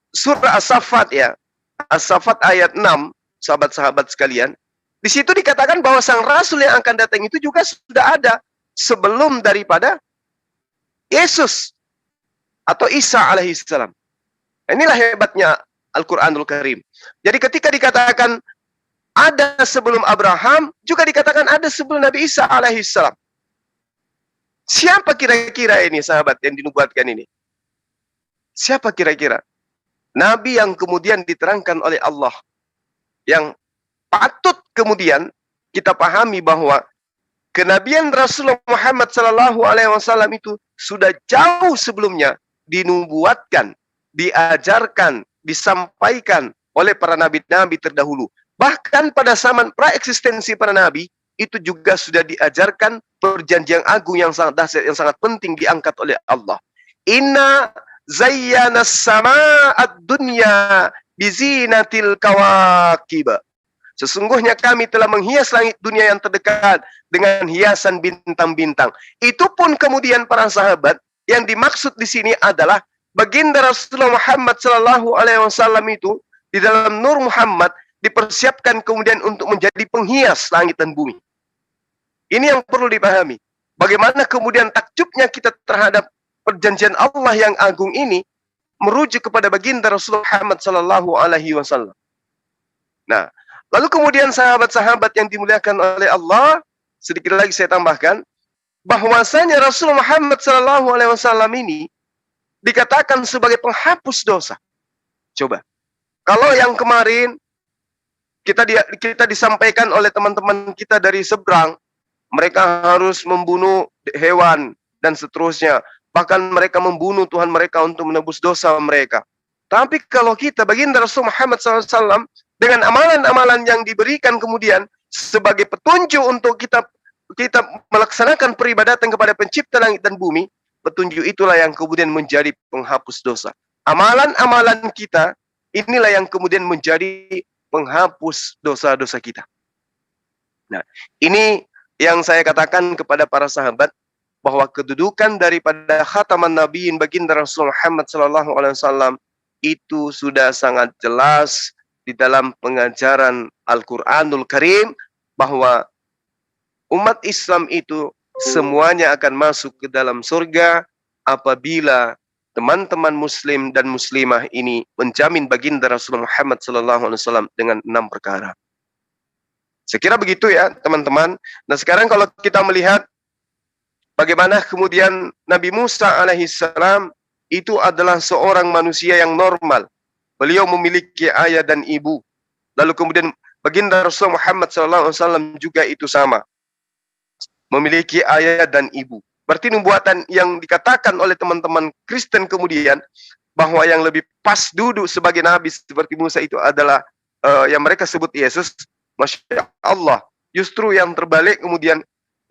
surah As-Saffat, ya, As-Saffat ayat 6, sahabat-sahabat sekalian, di situ dikatakan bahwa sang rasul yang akan datang itu juga sudah ada sebelum daripada Yesus atau Isa alaihissalam. Inilah hebatnya Al-Quranul Karim. Jadi ketika dikatakan ada sebelum Abraham, juga dikatakan ada sebelum Nabi Isa alaihissalam. Siapa kira-kira ini sahabat yang dinubuatkan ini? Siapa kira-kira? Nabi yang kemudian diterangkan oleh Allah. Yang patut kemudian kita pahami bahwa kenabian Rasulullah Muhammad SAW itu sudah jauh sebelumnya dinubuatkan, diajarkan, disampaikan oleh para nabi-nabi terdahulu. Bahkan pada zaman praeksistensi para nabi, itu juga sudah diajarkan perjanjian agung yang sangat dahsyat, yang sangat penting diangkat oleh Allah. Inna zayyana sama'ad dunya bizinatil kawakib. Sesungguhnya kami telah menghias langit dunia yang terdekat dengan hiasan bintang-bintang. Itu pun kemudian para sahabat, yang dimaksud di sini adalah baginda Rasulullah Muhammad SAW itu di dalam Nur Muhammad dipersiapkan kemudian untuk menjadi penghias langit dan bumi. Ini yang perlu dipahami. Bagaimana kemudian takjubnya kita terhadap perjanjian Allah yang agung ini merujuk kepada baginda Rasulullah Muhammad SAW. Nah, lalu kemudian sahabat-sahabat yang dimuliakan oleh Allah, sedikit lagi saya tambahkan bahwasanya Rasulullah Muhammad SAW ini dikatakan sebagai penghapus dosa. Coba, kalau yang kemarin kita disampaikan oleh teman-teman kita dari seberang, mereka harus membunuh hewan dan seterusnya. Bahkan mereka membunuh Tuhan mereka untuk menebus dosa mereka. Tapi kalau kita baginda Rasul Muhammad SAW dengan amalan-amalan yang diberikan kemudian sebagai petunjuk untuk kita melaksanakan peribadatan kepada pencipta langit dan bumi, petunjuk itulah yang kemudian menjadi penghapus dosa. Amalan-amalan kita inilah yang kemudian menjadi penghapus dosa-dosa kita. Nah, ini yang saya katakan kepada para sahabat bahwa kedudukan daripada khataman nabiyin baginda Rasulullah Muhammad SAW itu sudah sangat jelas di dalam pengajaran Al-Quranul Karim bahwa umat Islam itu semuanya akan masuk ke dalam surga apabila teman-teman muslim dan muslimah ini menjamin baginda Rasulullah Muhammad SAW dengan 6 perkara. Saya kira begitu ya teman-teman. Nah sekarang kalau kita melihat bagaimana kemudian Nabi Musa alaihissalam itu adalah seorang manusia yang normal. Beliau memiliki ayah dan ibu. Lalu kemudian baginda Rasulullah Muhammad SAW juga itu sama. Memiliki ayah dan ibu. Berarti nubuatan yang dikatakan oleh teman-teman Kristen kemudian bahwa yang lebih pas duduk sebagai nabi seperti Musa itu adalah yang mereka sebut Yesus. Masya Allah. Justru yang terbalik kemudian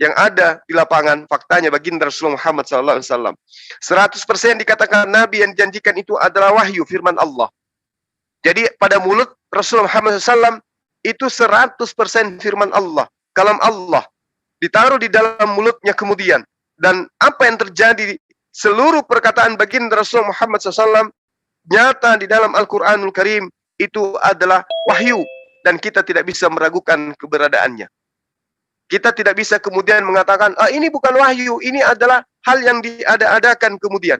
yang ada di lapangan faktanya baginda Rasulullah Muhammad SAW. 100% dikatakan Nabi yang dijanjikan itu adalah wahyu firman Allah. Jadi pada mulut Rasulullah Muhammad SAW itu 100% firman Allah, kalam Allah ditaruh di dalam mulutnya kemudian. Dan apa yang terjadi, seluruh perkataan baginda Rasulullah Muhammad SAW nyata di dalam Al-Quranul Karim itu adalah wahyu, dan kita tidak bisa meragukan keberadaannya. Kita tidak bisa kemudian mengatakan, ini bukan wahyu, ini adalah hal yang diada-adakan kemudian.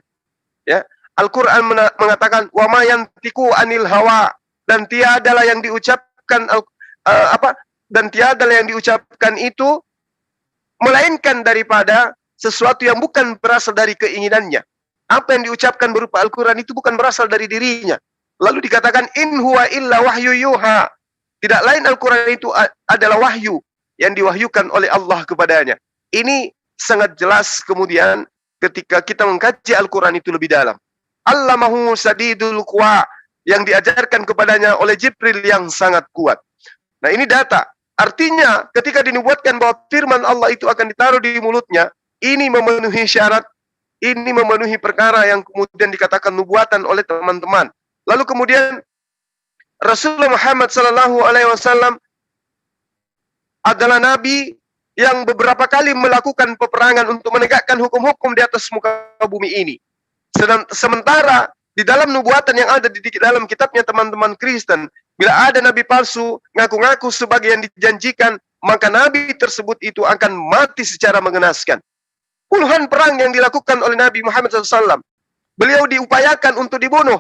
Ya, Al-Quran mengatakan, wa ma yantiqu anil hawa, dan tiadalah yang diucapkan dan tiadalah yang diucapkan itu melainkan daripada sesuatu yang bukan berasal dari keinginannya. Apa yang diucapkan berupa Al-Quran itu bukan berasal dari dirinya. Lalu dikatakan, in huwa illa wahyu yuha. Tidak lain Al-Quran itu adalah wahyu yang diwahyukan oleh Allah kepadanya. Ini sangat jelas kemudian ketika kita mengkaji Al-Quran itu lebih dalam. Allamahu sadidul quwa, yang diajarkan kepadanya oleh Jibril yang sangat kuat. Nah, ini data. Artinya ketika dinubuatkan bahwa firman Allah itu akan ditaruh di mulutnya, ini memenuhi syarat, ini memenuhi perkara yang kemudian dikatakan nubuatan oleh teman-teman. Lalu kemudian Rasulullah Muhammad SAW adalah nabi yang beberapa kali melakukan peperangan untuk menegakkan hukum-hukum di atas muka bumi ini. Sementara di dalam nubuatan yang ada di dalam kitabnya teman-teman Kristen, bila ada nabi palsu ngaku-ngaku sebagai yang dijanjikan, maka nabi tersebut itu akan mati secara mengenaskan. Puluhan perang yang dilakukan oleh Nabi Muhammad SAW, beliau diupayakan untuk dibunuh.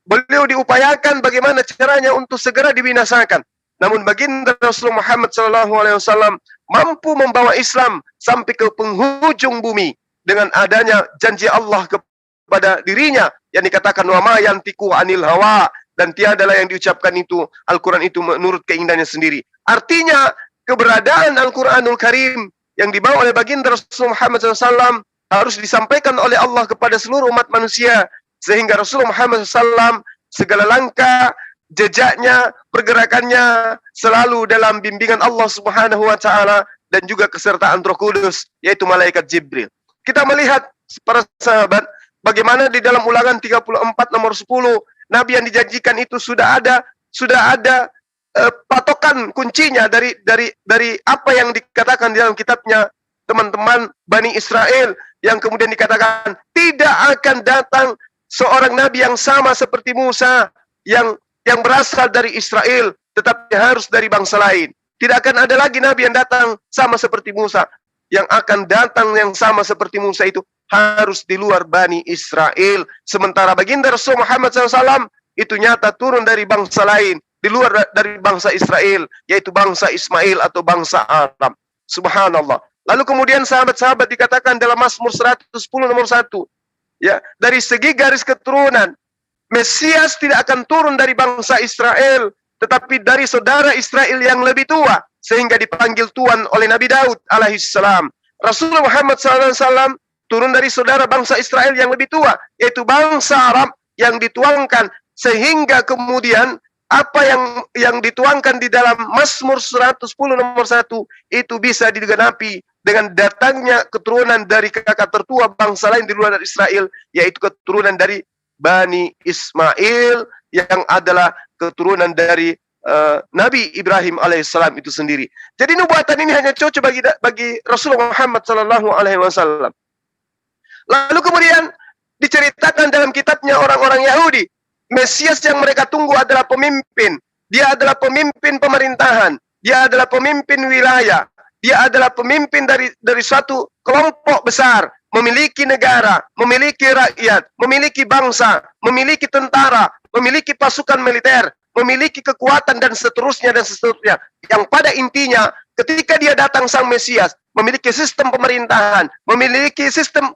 Beliau diupayakan bagaimana caranya untuk segera dibinasakan. Namun baginda Rasulullah Muhammad SAW mampu membawa Islam sampai ke penghujung bumi dengan adanya janji Allah kepada dirinya yang dikatakan wa ma yantiqu anil hawa, dan tiadalah yang diucapkan itu Al-Quran itu menurut keinginannya sendiri. Artinya keberadaan Al-Quranul Karim yang dibawa oleh baginda Rasulullah Muhammad SAW harus disampaikan oleh Allah kepada seluruh umat manusia, sehingga Rasulullah Muhammad SAW segala langkah jejaknya, pergerakannya selalu dalam bimbingan Allah Subhanahu wa taala dan juga kesertaan Roh Kudus, yaitu malaikat Jibril. Kita melihat para sahabat bagaimana di dalam Ulangan 34 nomor 10, nabi yang dijanjikan itu sudah ada patokan kuncinya dari apa yang dikatakan di dalam kitabnya teman-teman Bani Israel, yang kemudian dikatakan tidak akan datang seorang nabi yang sama seperti Musa yang berasal dari Israel, tetapi harus dari bangsa lain. Tidak akan ada lagi nabi yang datang sama seperti Musa. Yang akan datang yang sama seperti Musa itu harus di luar Bani Israel. Sementara baginda Rasul Muhammad SAW itu nyata turun dari bangsa lain, di luar dari bangsa Israel, yaitu bangsa Ismail atau bangsa Aram. Subhanallah. Lalu kemudian sahabat-sahabat dikatakan dalam Mazmur 110 nomor 1, ya, dari segi garis keturunan, Mesias tidak akan turun dari bangsa Israel, tetapi dari saudara Israel yang lebih tua, sehingga dipanggil Tuan oleh Nabi Daud alaihissalam. Rasulullah Muhammad SAW turun dari saudara bangsa Israel yang lebih tua, yaitu bangsa Arab yang dituangkan, sehingga kemudian apa yang dituangkan di dalam Mazmur 110 nomor 1 itu bisa digenapi dengan datangnya keturunan dari kakak tertua bangsa lain di luar dari Israel, yaitu keturunan dari Bani Ismail yang adalah keturunan dari Nabi Ibrahim alaihissalam itu sendiri. Jadi nubuatan ini hanya cocok bagi Rasulullah Muhammad SAW. Lalu kemudian diceritakan dalam kitabnya orang-orang Yahudi, Mesias yang mereka tunggu adalah pemimpin. Dia adalah pemimpin pemerintahan. Dia adalah pemimpin wilayah. Dia adalah pemimpin dari suatu kelompok besar, memiliki negara, memiliki rakyat, memiliki bangsa, memiliki tentara, memiliki pasukan militer, memiliki kekuatan dan seterusnya. Yang pada intinya ketika dia datang sang Mesias, memiliki sistem pemerintahan, memiliki sistem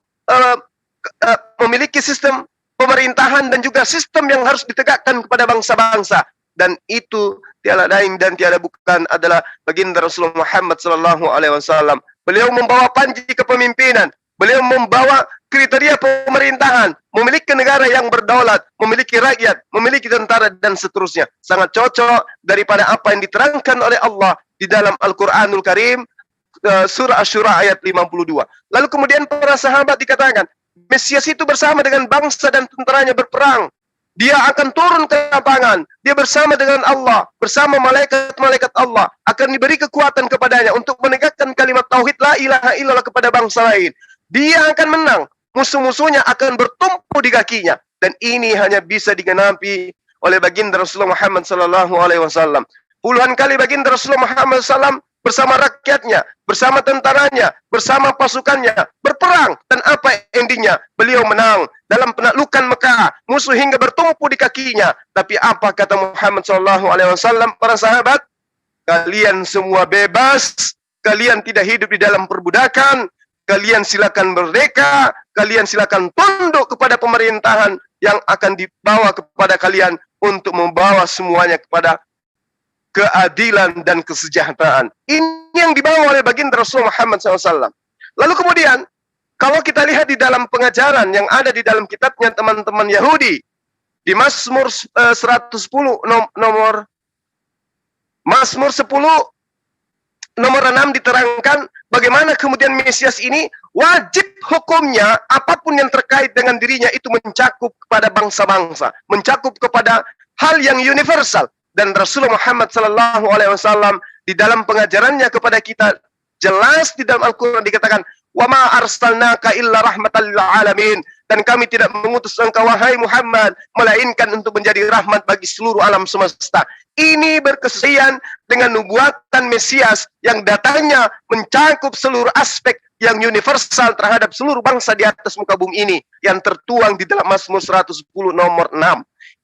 pemerintahan dan juga sistem yang harus ditegakkan kepada bangsa-bangsa. Dan itu tiada lain dan tiada bukan adalah baginda Rasulullah Muhammad SAW. Beliau membawa panji kepemimpinan, beliau membawa kriteria pemerintahan, memiliki negara yang berdaulat, memiliki rakyat, memiliki tentara dan seterusnya. Sangat cocok daripada apa yang diterangkan oleh Allah di dalam Al-Quranul Karim surah Asy-Syura ayat 52. Lalu kemudian para sahabat dikatakan, Mesias itu bersama dengan bangsa dan tentaranya berperang. Dia akan turun ke lapangan. Dia bersama dengan Allah, bersama malaikat-malaikat Allah, akan diberi kekuatan kepadanya untuk menegakkan kalimat tauhid la ilaha illallah kepada bangsa lain. Dia akan menang. Musuh-musuhnya akan bertumpu di kakinya. Dan ini hanya bisa digenapi oleh baginda Rasulullah Muhammad sallallahu alaihi wasallam. Puluhan kali baginda Rasulullah Muhammad sallam bersama rakyatnya, bersama tentaranya, bersama pasukannya, berperang. Dan apa endingnya? Beliau menang dalam penaklukan Mekah. Musuh hingga bertumpu di kakinya. Tapi apa kata Muhammad SAW, para sahabat? Kalian semua bebas. Kalian tidak hidup di dalam perbudakan. Kalian silakan merdeka. Kalian silakan tunduk kepada pemerintahan yang akan dibawa kepada kalian untuk membawa semuanya kepada keadilan dan kesejahteraan. Ini yang dibawa oleh baginda Rasulullah Muhammad SAW. Lalu kemudian, kalau kita lihat di dalam pengajaran yang ada di dalam kitabnya teman-teman Yahudi, di Mazmur 110 nomor Mazmur 10 nomor 6 diterangkan bagaimana kemudian Mesias ini wajib hukumnya apapun yang terkait dengan dirinya itu mencakup kepada bangsa-bangsa, mencakup kepada hal yang universal. Dan Rasulullah Muhammad SAW di dalam pengajarannya kepada kita jelas di dalam Al-Quran dikatakan, wa ma arsalnaka illa rahmatan lil alamin, dan kami tidak mengutus engkau wahai Muhammad melainkan untuk menjadi rahmat bagi seluruh alam semesta. Ini berkesesuaian dengan nubuatan Mesias yang datangnya mencakup seluruh aspek yang universal terhadap seluruh bangsa di atas muka bumi ini yang tertuang di dalam Mazmur 110 nomor 6.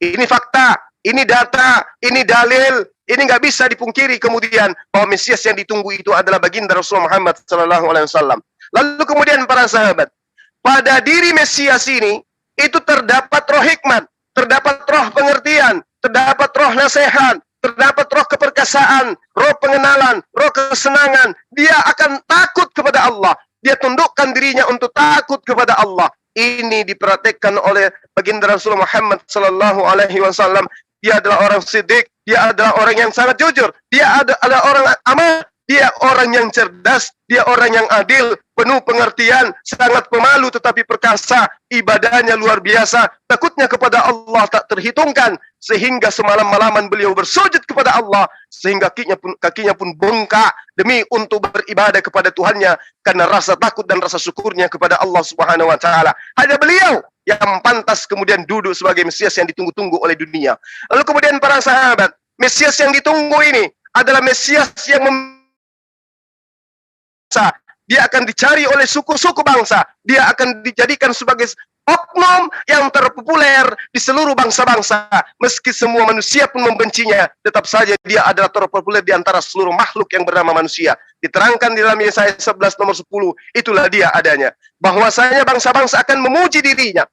Ini fakta. Ini data, ini dalil, ini nggak bisa dipungkiri kemudian bahwa Mesias yang ditunggu itu adalah baginda Rasulullah Muhammad SAW. Lalu kemudian para sahabat, pada diri Mesias ini itu terdapat roh hikmat, terdapat roh pengertian, terdapat roh nasihat, terdapat roh keperkasaan, roh pengenalan, roh kesenangan. Dia akan takut kepada Allah. Dia tundukkan dirinya untuk takut kepada Allah. Ini diperhatikan oleh baginda Rasulullah Muhammad SAW. Dia adalah orang siddiq, dia adalah orang yang sangat jujur, dia adalah orang amanah, dia orang yang cerdas, dia orang yang adil, penuh pengertian, sangat pemalu tetapi perkasa, ibadahnya luar biasa, takutnya kepada Allah tak terhitungkan, sehingga semalam-malaman beliau bersujud kepada Allah, sehingga kakinya pun bengkak demi untuk beribadah kepada Tuhannya, karena rasa takut dan rasa syukurnya kepada Allah Subhanahu wa Ta'ala. Hanya beliau yang pantas kemudian duduk sebagai Mesias yang ditunggu-tunggu oleh dunia. Lalu kemudian para sahabat, Mesias yang ditunggu ini adalah Mesias yang dia akan dicari oleh suku-suku bangsa. Dia akan dijadikan sebagai oknum yang terpopuler di seluruh bangsa-bangsa. Meski semua manusia pun membencinya, tetap saja dia adalah terpopuler di antara seluruh makhluk yang bernama manusia. Diterangkan di dalam Yesaya 11 nomor 10, itulah dia adanya. Bahwasanya bangsa-bangsa akan memuji dirinya.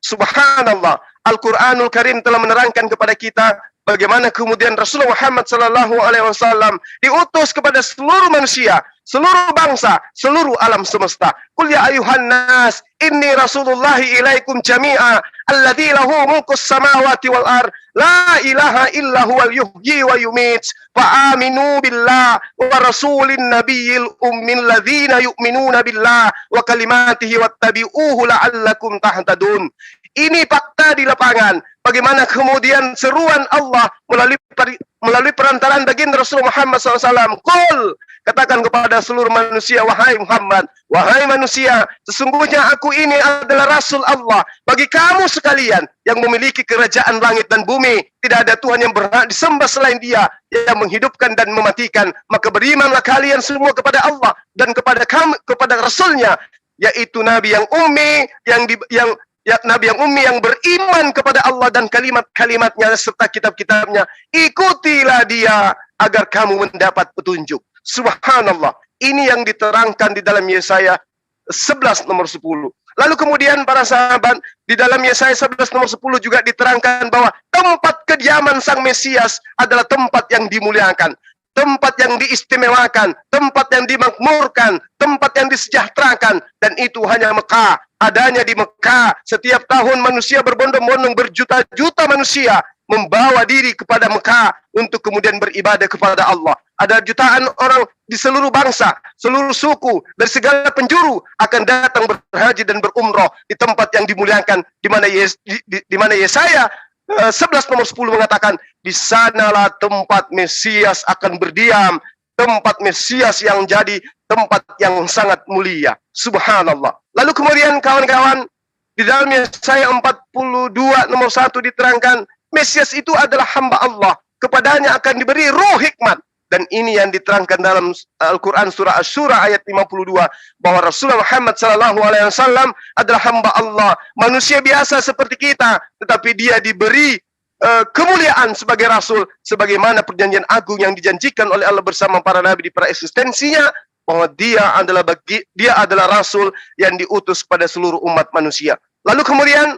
Subhanallah, Al-Quranul Karim telah menerangkan kepada kita bagaimana kemudian Rasulullah Muhammad SAW diutus kepada seluruh manusia, seluruh bangsa, seluruh alam semesta. Qul ya ayuhan nas, inni rasulullahi ilaikum jami'a, alladzi lahu mulkus samawati wal ard, la ilaha illa huwal yuhyi wa yumit, fa aminu billah wa rasulin nabiyil ummin ladzina yu'minuna billah wa kalimatihi wattabi'uhu la'allakum tahtadun. Ini fakta di lapangan. Bagaimana kemudian seruan Allah melalui perantaraan baginda Rasulullah Muhammad SAW. Qul, katakan kepada seluruh manusia, wahai Muhammad, wahai manusia, sesungguhnya aku ini adalah Rasul Allah bagi kamu sekalian yang memiliki kerajaan langit dan bumi. Tidak ada Tuhan yang berhak disembah selain Dia yang menghidupkan dan mematikan. Maka berimanlah kalian semua kepada Allah dan kepada Rasulnya, yaitu Nabi yang ummi, Nabi yang ummi yang beriman kepada Allah dan kalimat-kalimatnya serta kitab-kitabnya. Ikutilah dia agar kamu mendapat petunjuk. Subhanallah. Ini yang diterangkan di dalam Yesaya 11 nomor 10. Lalu kemudian para sahabat, di dalam Yesaya 11 nomor 10 juga diterangkan bahwa tempat kediaman Sang Mesias adalah tempat yang dimuliakan, tempat yang diistimewakan, tempat yang dimakmurkan, tempat yang disejahterakan, dan itu hanya Mekah. Adanya di Mekah. Setiap tahun manusia berbondong-bondong, berjuta-juta manusia membawa diri kepada Mekah untuk kemudian beribadah kepada Allah. Ada jutaan orang di seluruh bangsa, seluruh suku, dari segala penjuru akan datang berhaji dan berumrah di tempat yang dimuliakan, di mana Yesaya 11 nomor 10 mengatakan, di sanalah tempat Mesias akan berdiam, tempat Mesias yang jadi tempat yang sangat mulia. Subhanallah. Lalu kemudian kawan-kawan, di dalam Yesaya 42 nomor 1 diterangkan, Mesias itu adalah hamba Allah. Kepadanya akan diberi roh hikmat. Dan ini yang diterangkan dalam Al-Quran surah Asy-Syura ayat 52. Bahwa Rasulullah Muhammad SAW adalah hamba Allah. Manusia biasa seperti kita. Tetapi dia diberi kemuliaan sebagai Rasul. Sebagaimana perjanjian agung yang dijanjikan oleh Allah bersama para nabi di pra eksistensinya. Bahwa dia adalah Rasul yang diutus pada seluruh umat manusia. Lalu kemudian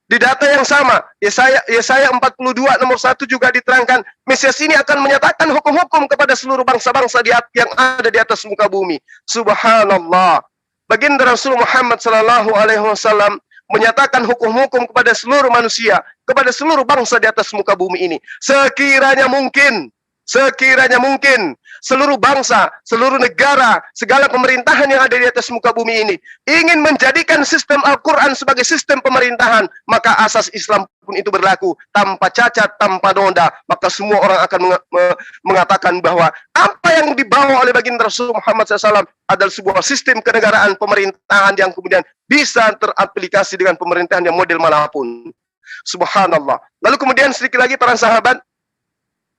di data yang sama, Yesaya 42 nomor 1 juga diterangkan, Mesias ini akan menyatakan hukum-hukum kepada seluruh bangsa-bangsa yang ada di atas muka bumi. Subhanallah. Baginda Rasul Muhammad SAW menyatakan hukum-hukum kepada seluruh manusia, kepada seluruh bangsa di atas muka bumi ini. Sekiranya mungkin seluruh bangsa, seluruh negara, segala pemerintahan yang ada di atas muka bumi ini ingin menjadikan sistem Al-Quran sebagai sistem pemerintahan, maka asas Islam pun itu berlaku tanpa cacat, tanpa noda. Maka semua orang akan mengatakan bahwa apa yang dibawa oleh baginda Rasul Muhammad SAW adalah sebuah sistem kenegaraan pemerintahan yang kemudian bisa teraplikasi dengan pemerintahan yang model manapun. Subhanallah. Lalu kemudian sedikit lagi para sahabat,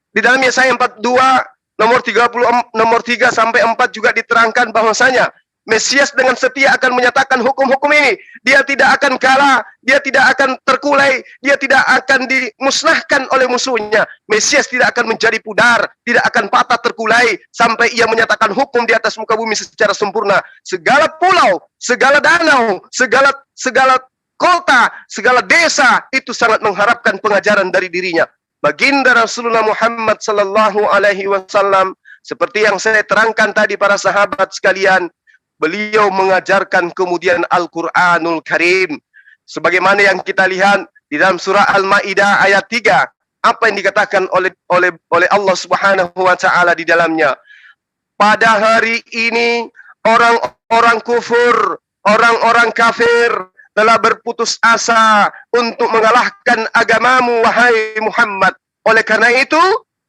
di dalam Yesaya 42 nomor 3 sampai 4 juga diterangkan bahwasanya Mesias dengan setia akan menyatakan hukum-hukum ini. Dia tidak akan kalah, dia tidak akan terkulai, dia tidak akan dimusnahkan oleh musuhnya. Mesias tidak akan menjadi pudar, tidak akan patah terkulai sampai ia menyatakan hukum di atas muka bumi secara sempurna. Segala pulau, segala danau, segala kota, segala desa itu sangat mengharapkan pengajaran dari dirinya. Baginda Rasulullah Muhammad sallallahu alaihi wasallam, seperti yang saya terangkan tadi para sahabat sekalian, beliau mengajarkan kemudian Al-Qur'anul Karim. Sebagaimana yang kita lihat di dalam surah Al-Maidah ayat 3, apa yang dikatakan oleh Allah Subhanahu wa taala di dalamnya. Pada hari ini orang-orang kufur, orang-orang kafir telah berputus asa untuk mengalahkan agamamu, wahai Muhammad. Oleh karena itu,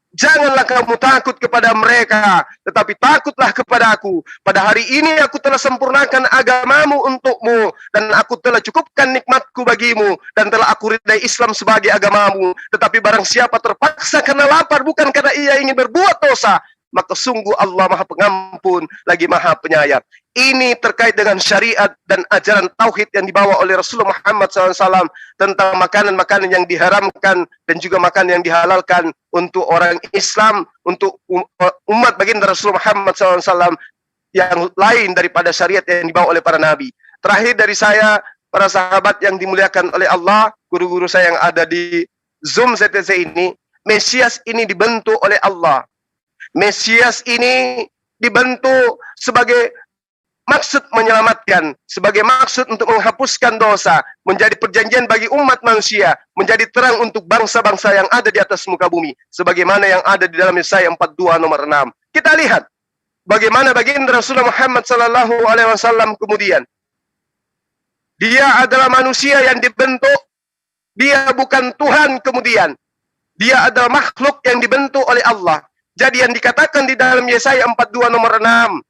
janganlah kamu takut kepada mereka, tetapi takutlah kepada aku. Pada hari ini aku telah sempurnakan agamamu untukmu, dan aku telah cukupkan nikmatku bagimu, dan telah aku ridai Islam sebagai agamamu. Tetapi barang siapa terpaksa karena lapar, bukan karena ia ingin berbuat dosa, maka sungguh Allah Maha Pengampun lagi Maha Penyayang. Ini terkait dengan syariat dan ajaran tauhid yang dibawa oleh Rasulullah Muhammad SAW tentang makanan-makanan yang diharamkan dan juga makanan yang dihalalkan untuk orang Islam, untuk umat baginda Rasulullah Muhammad SAW yang lain daripada syariat yang dibawa oleh para nabi. Terakhir dari saya, para sahabat yang dimuliakan oleh Allah, guru-guru saya yang ada di Zoom ZTC ini, Mesias ini dibentuk oleh Allah. Mesias ini dibentuk sebagai maksud menyelamatkan, sebagai maksud untuk menghapuskan dosa, menjadi perjanjian bagi umat manusia, menjadi terang untuk bangsa-bangsa yang ada di atas muka bumi, sebagaimana yang ada di dalam Yesaya 42 nomor 6. Kita lihat bagaimana baginda Rasulullah Muhammad SAW kemudian. Dia adalah manusia yang dibentuk, dia bukan Tuhan kemudian. Dia adalah makhluk yang dibentuk oleh Allah. Jadi yang dikatakan di dalam Yesaya 42 nomor 6,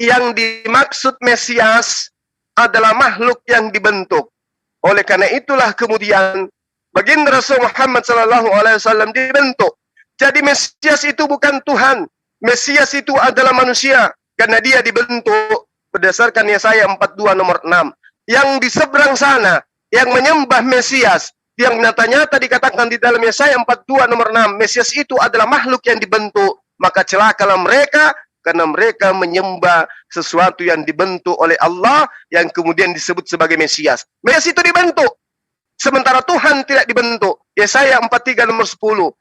yang dimaksud Mesias adalah makhluk yang dibentuk. Oleh karena itulah kemudian baginda Rasul Muhammad SAW dibentuk. Jadi Mesias itu bukan Tuhan. Mesias itu adalah manusia karena dia dibentuk berdasarkan Yesaya 42 nomor 6. Yang di seberang sana yang menyembah Mesias, yang nyata-nyata dikatakan di dalam Yesaya 42 nomor 6, Mesias itu adalah makhluk yang dibentuk, maka celakalah mereka karena mereka menyembah sesuatu yang dibentuk oleh Allah yang kemudian disebut sebagai Mesias. Mesias itu dibentuk, sementara Tuhan tidak dibentuk. Yesaya 43 nomor 10.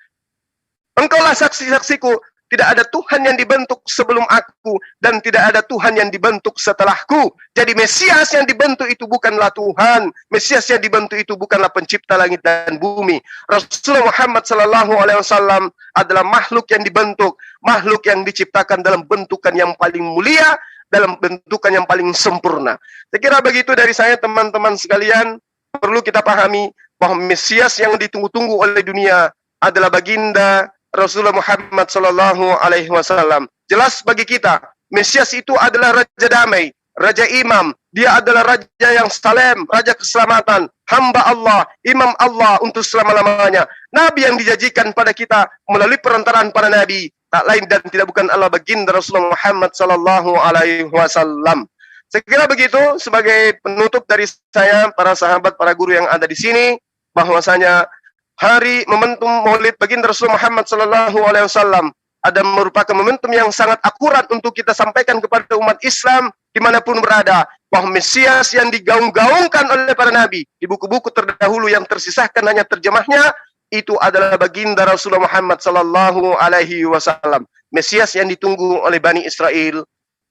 Engkaulah saksi-saksiku, Tidak ada Tuhan yang dibentuk sebelum aku, dan tidak ada Tuhan yang dibentuk setelahku. Jadi Mesias yang dibentuk itu bukanlah Tuhan. Mesias yang dibentuk itu bukanlah pencipta langit dan bumi. Rasulullah Muhammad SAW adalah makhluk yang dibentuk, makhluk yang diciptakan dalam bentukan yang paling mulia, dalam bentukan yang paling sempurna. Saya kira begitu dari saya, teman-teman sekalian. Perlu kita pahami bahwa Mesias yang ditunggu-tunggu oleh dunia adalah baginda Rasulullah Muhammad SAW. Jelas bagi kita, Mesias itu adalah Raja Damai, Raja Imam. Dia adalah Raja yang salam, Raja keselamatan, hamba Allah, Imam Allah untuk selama-lamanya. Nabi yang dijanjikan pada kita melalui perantaraan para Nabi, tak lain dan tidak bukan Allah baginda Rasulullah Muhammad SAW. Saya kira begitu sebagai penutup dari saya, para sahabat, para guru yang ada di sini, bahwasanya hari momentum Maulid baginda Rasulullah Muhammad SAW ada merupakan momentum yang sangat akurat untuk kita sampaikan kepada umat Islam dimanapun berada, bahwa Mesias yang digaung-gaungkan oleh para nabi di buku-buku terdahulu yang tersisahkan hanya terjemahnya, itu adalah baginda Rasulullah Muhammad SAW. Mesias yang ditunggu oleh Bani Israel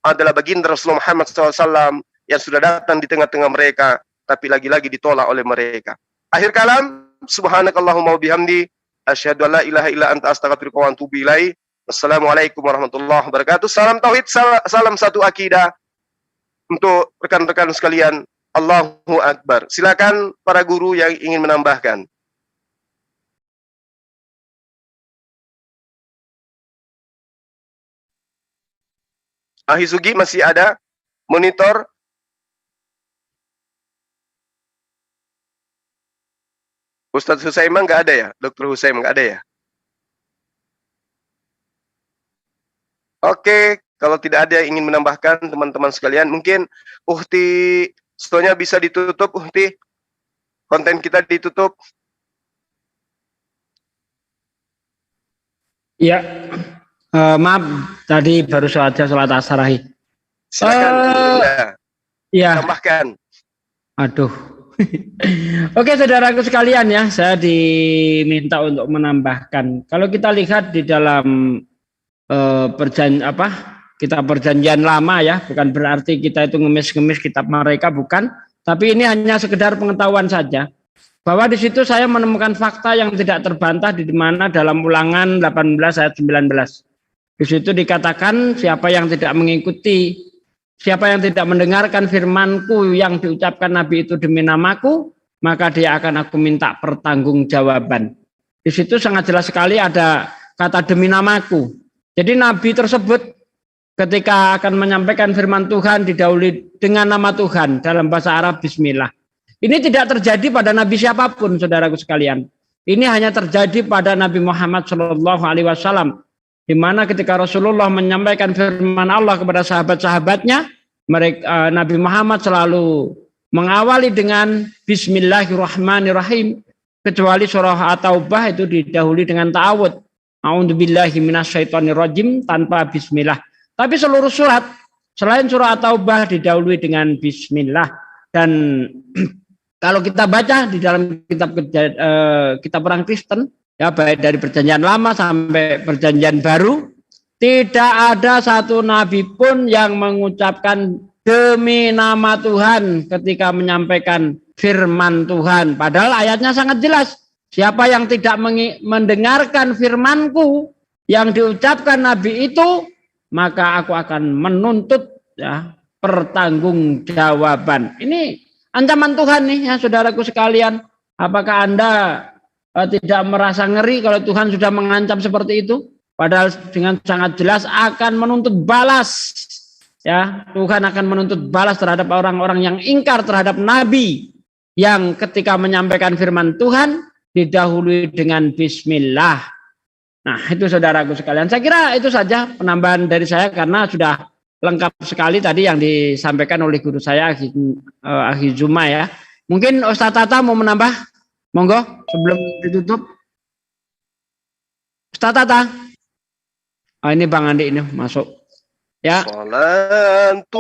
adalah baginda Rasulullah Muhammad SAW yang sudah datang di tengah-tengah mereka, tapi lagi-lagi ditolak oleh mereka. Akhir kalam, subhanakallahumma wa bihamdi, asyhadu an la ilaha illa anta astaghfiruka wa atubu ilaik. Wassalamualaikum warahmatullahi wabarakatuh. Salam tauhid, salam satu akidah untuk rekan-rekan sekalian. Allahu Akbar. Silakan para guru yang ingin menambahkan. Ahisugi masih ada monitor? Ustadz Husaiman nggak ada ya? Dr. Husaiman nggak ada ya? Oke, kalau tidak ada yang ingin menambahkan teman-teman sekalian, mungkin Uhti stonya bisa ditutup, Uhti. Konten kita ditutup. Ya, maaf tadi baru saja sholat asar. Silakan. Ya. Tambahkan. Aduh. Oke, saudaraku sekalian ya, saya diminta untuk menambahkan. Kalau kita lihat di dalam kitab perjanjian lama ya, bukan berarti kita itu ngemis-ngemis kitab mereka, bukan, tapi ini hanya sekedar pengetahuan saja bahwa di situ saya menemukan fakta yang tidak terbantah di mana dalam Ulangan 18 ayat 19. Di situ dikatakan siapa yang tidak mengikuti, siapa yang tidak mendengarkan firmanku yang diucapkan Nabi itu demi namaku, maka dia akan aku minta pertanggungjawaban. Di situ sangat jelas sekali ada kata demi namaku. Jadi Nabi tersebut ketika akan menyampaikan firman Tuhan didahului dengan nama Tuhan dalam bahasa Arab Bismillah. Ini tidak terjadi pada Nabi siapapun, saudaraku sekalian. Ini hanya terjadi pada Nabi Muhammad SAW. Di mana ketika Rasulullah menyampaikan firman Allah kepada sahabat-sahabatnya, Nabi Muhammad selalu mengawali dengan Bismillahirrahmanirrahim, kecuali surah At-Taubah itu didahului dengan ta'awud. A'udzubillahi minasyaitonirrajim tanpa bismillah. Tapi seluruh surat selain surah At-Taubah didahului dengan bismillah. Dan kalau kita baca di dalam kitab orang Kristen ya, baik dari perjanjian lama sampai perjanjian baru, tidak ada satu nabi pun yang mengucapkan demi nama Tuhan ketika menyampaikan firman Tuhan. Padahal ayatnya sangat jelas. Siapa yang tidak mendengarkan firmanku yang diucapkan Nabi itu, maka aku akan menuntut ya pertanggungjawaban. Ini ancaman Tuhan nih ya, saudaraku sekalian. Apakah Anda tidak merasa ngeri kalau Tuhan sudah mengancam seperti itu? Padahal dengan sangat jelas akan menuntut balas. Ya, Tuhan akan menuntut balas terhadap orang-orang yang ingkar terhadap Nabi yang ketika menyampaikan firman Tuhan didahului dengan bismillah. Nah, itu saudaraku sekalian. Saya kira itu saja penambahan dari saya karena sudah lengkap sekali tadi yang disampaikan oleh guru saya Akhi Zuma ya. Mungkin Ustaz Tata mau menambah? Monggo sebelum ditutup. Ustaz Tata. Ini Bang Andi ini masuk. Ya. Salatullah,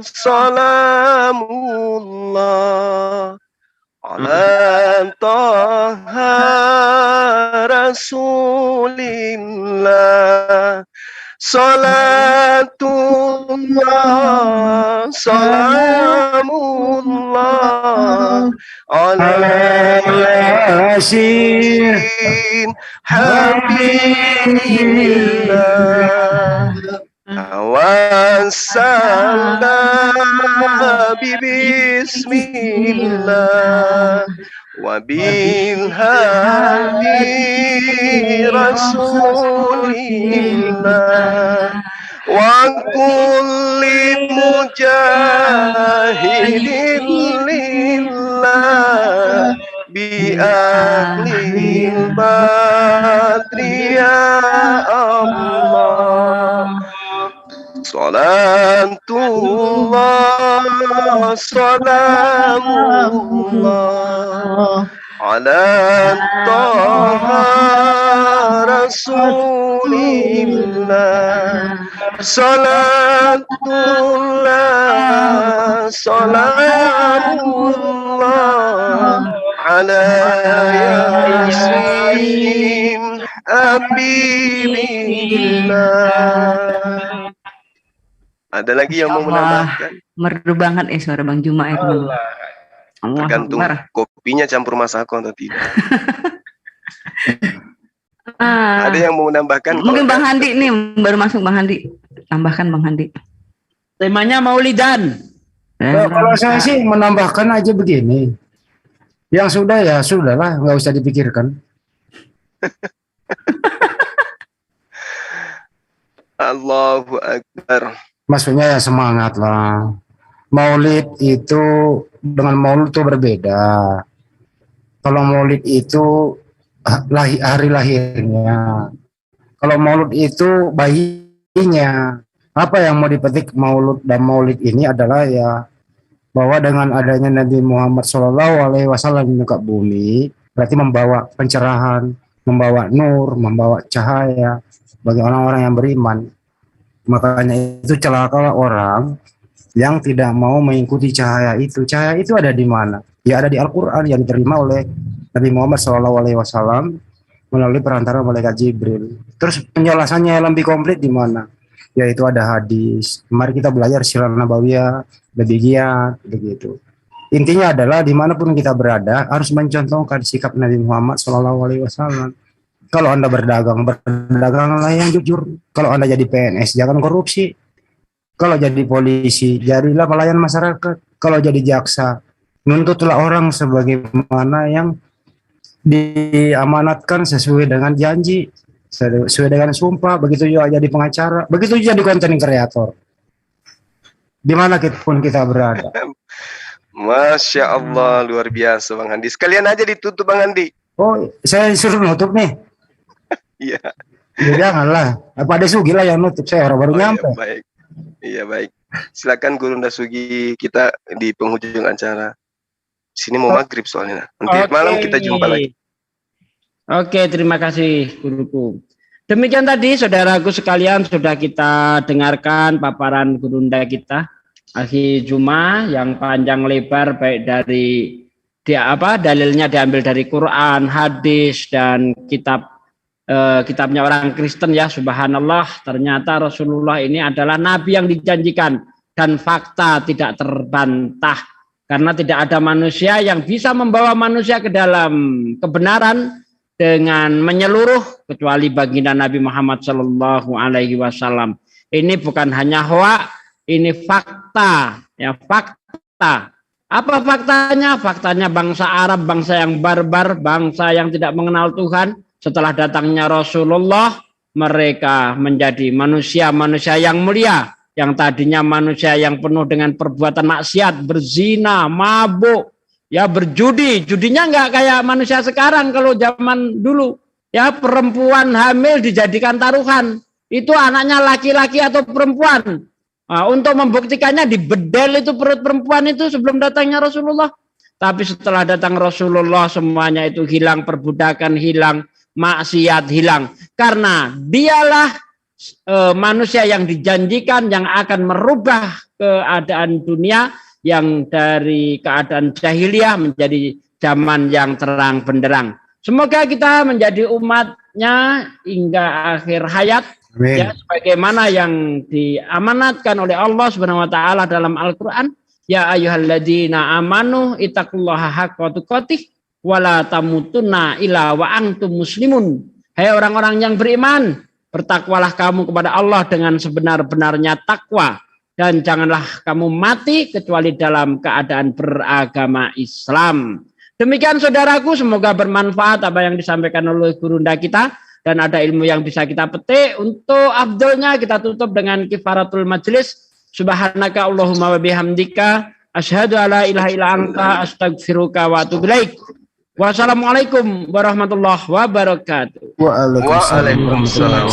salamullah على طه رسول الله صلاة الله سلام الله على ياسين حبيب الله والسلام بسم الله وبالهادي رسول الله وكل مجاهد لله بأهل البدر يا الله صلاة الله سلام الله على طه رسول الله صلاة الله سلام الله على ياسين حبيب الله. Ada lagi yang mau menambahkan? Merdu banget suara Bang Juma ya teman-teman. Tergantung kopinya campur masako atau tidak. Ada yang mau menambahkan? Mungkin Bang Handi nih baru masuk Bang Handi. Tambahkan Bang Handi. Temanya Maulidan. Kalau saya sih menambahkan aja begini. Yang sudah ya sudahlah, nggak usah dipikirkan. Allahu Akbar. Maksudnya ya semangat lah. Maulid itu dengan maulud itu berbeda. Kalau maulid itu hari lahirnya. Kalau maulud itu bayinya. Apa yang mau dipetik maulud dan maulid ini adalah ya bahwa dengan adanya Nabi Muhammad SAW di muka bumi berarti membawa pencerahan, membawa nur, membawa cahaya bagi orang-orang yang beriman. Makanya itu celakalah orang yang tidak mau mengikuti cahaya itu. Cahaya itu ada di mana? Ya ada di Al-Quran yang diterima oleh Nabi Muhammad SAW melalui perantara malaikat Jibril. Terus penjelasannya yang lebih komplit di mana? Yaitu ada hadis. Mari kita belajar sirah nabawiyah, lebih giat, begitu. Intinya adalah dimanapun kita berada harus mencontohkan sikap Nabi Muhammad SAW. Kalau Anda berdaganglah yang jujur. Kalau Anda jadi PNS, jangan korupsi. Kalau jadi polisi, jadilah pelayan masyarakat. Kalau jadi jaksa, nuntutlah orang sebagaimana yang diamanatkan sesuai dengan janji, sesuai dengan sumpah. Begitu juga jadi pengacara, begitu juga jadi konten kreator. Di mana pun kita berada. Masya Allah, luar biasa Bang Handi. Sekalian aja ditutup Bang Handi. Oh, saya suruh nutup nih. Iya. Ya janganlah. Apa ada Sugi lah yang nutup, saya orang baru nyampe. Iya, baik. Iya baik. Silakan Guru Ndasugi, kita di penghujung acara. Sini mau maghrib soalnya. Nanti malam kita jumpa lagi. Oke, terima kasih guruku. Demikian tadi saudaraku sekalian sudah kita dengarkan paparan gurunda kita Akhi Juma yang panjang lebar baik dari dalilnya diambil dari Quran, hadis dan kitabnya orang Kristen ya. Subhanallah, ternyata Rasulullah ini adalah nabi yang dijanjikan dan fakta tidak terbantah karena tidak ada manusia yang bisa membawa manusia ke dalam kebenaran dengan menyeluruh kecuali baginda Nabi Muhammad Shallallahu Alaihi Wasallam. Ini bukan hanya hoak, ini fakta ya, fakta. Apa faktanya? Faktanya bangsa Arab, bangsa yang barbar, bangsa yang tidak mengenal Tuhan. Setelah datangnya Rasulullah, mereka menjadi manusia-manusia yang mulia. Yang tadinya manusia yang penuh dengan perbuatan maksiat, berzina, mabuk, ya berjudi. Judinya nggak kayak manusia sekarang. Kalau zaman dulu, ya perempuan hamil dijadikan taruhan. Itu anaknya laki-laki atau perempuan. Nah, untuk membuktikannya dibedel itu perut perempuan itu sebelum datangnya Rasulullah. Tapi setelah datang Rasulullah semuanya itu hilang, perbudakan hilang, maksiat hilang. Karena dialah manusia yang dijanjikan yang akan merubah keadaan dunia yang dari keadaan jahiliyah menjadi zaman yang terang benderang. Semoga kita menjadi umatnya hingga akhir hayat, ya, sebagaimana yang diamanatkan oleh Allah Subhanahu wa taala dalam Al-Qur'an, ya ayyuhalladzina amanu ittaqullaha haqqa tuqatih wa la tamutunna illa wa antum muslimun. Hai orang-orang yang beriman, bertakwalah kamu kepada Allah dengan sebenar-benarnya takwa, dan janganlah kamu mati kecuali dalam keadaan beragama Islam. Demikian saudaraku, semoga bermanfaat apa yang disampaikan oleh gurunda kita, dan ada ilmu yang bisa kita petik. Untuk afdalnya kita tutup dengan kifaratul majlis. Subhanaka Allahumma wa bihamdika asyhadu alla ilaha illa anta astaghfiruka wa atubu ilaik. Wassalamualaikum warahmatullahi wabarakatuh. Waalaikumsalam. Waalaikumsalam.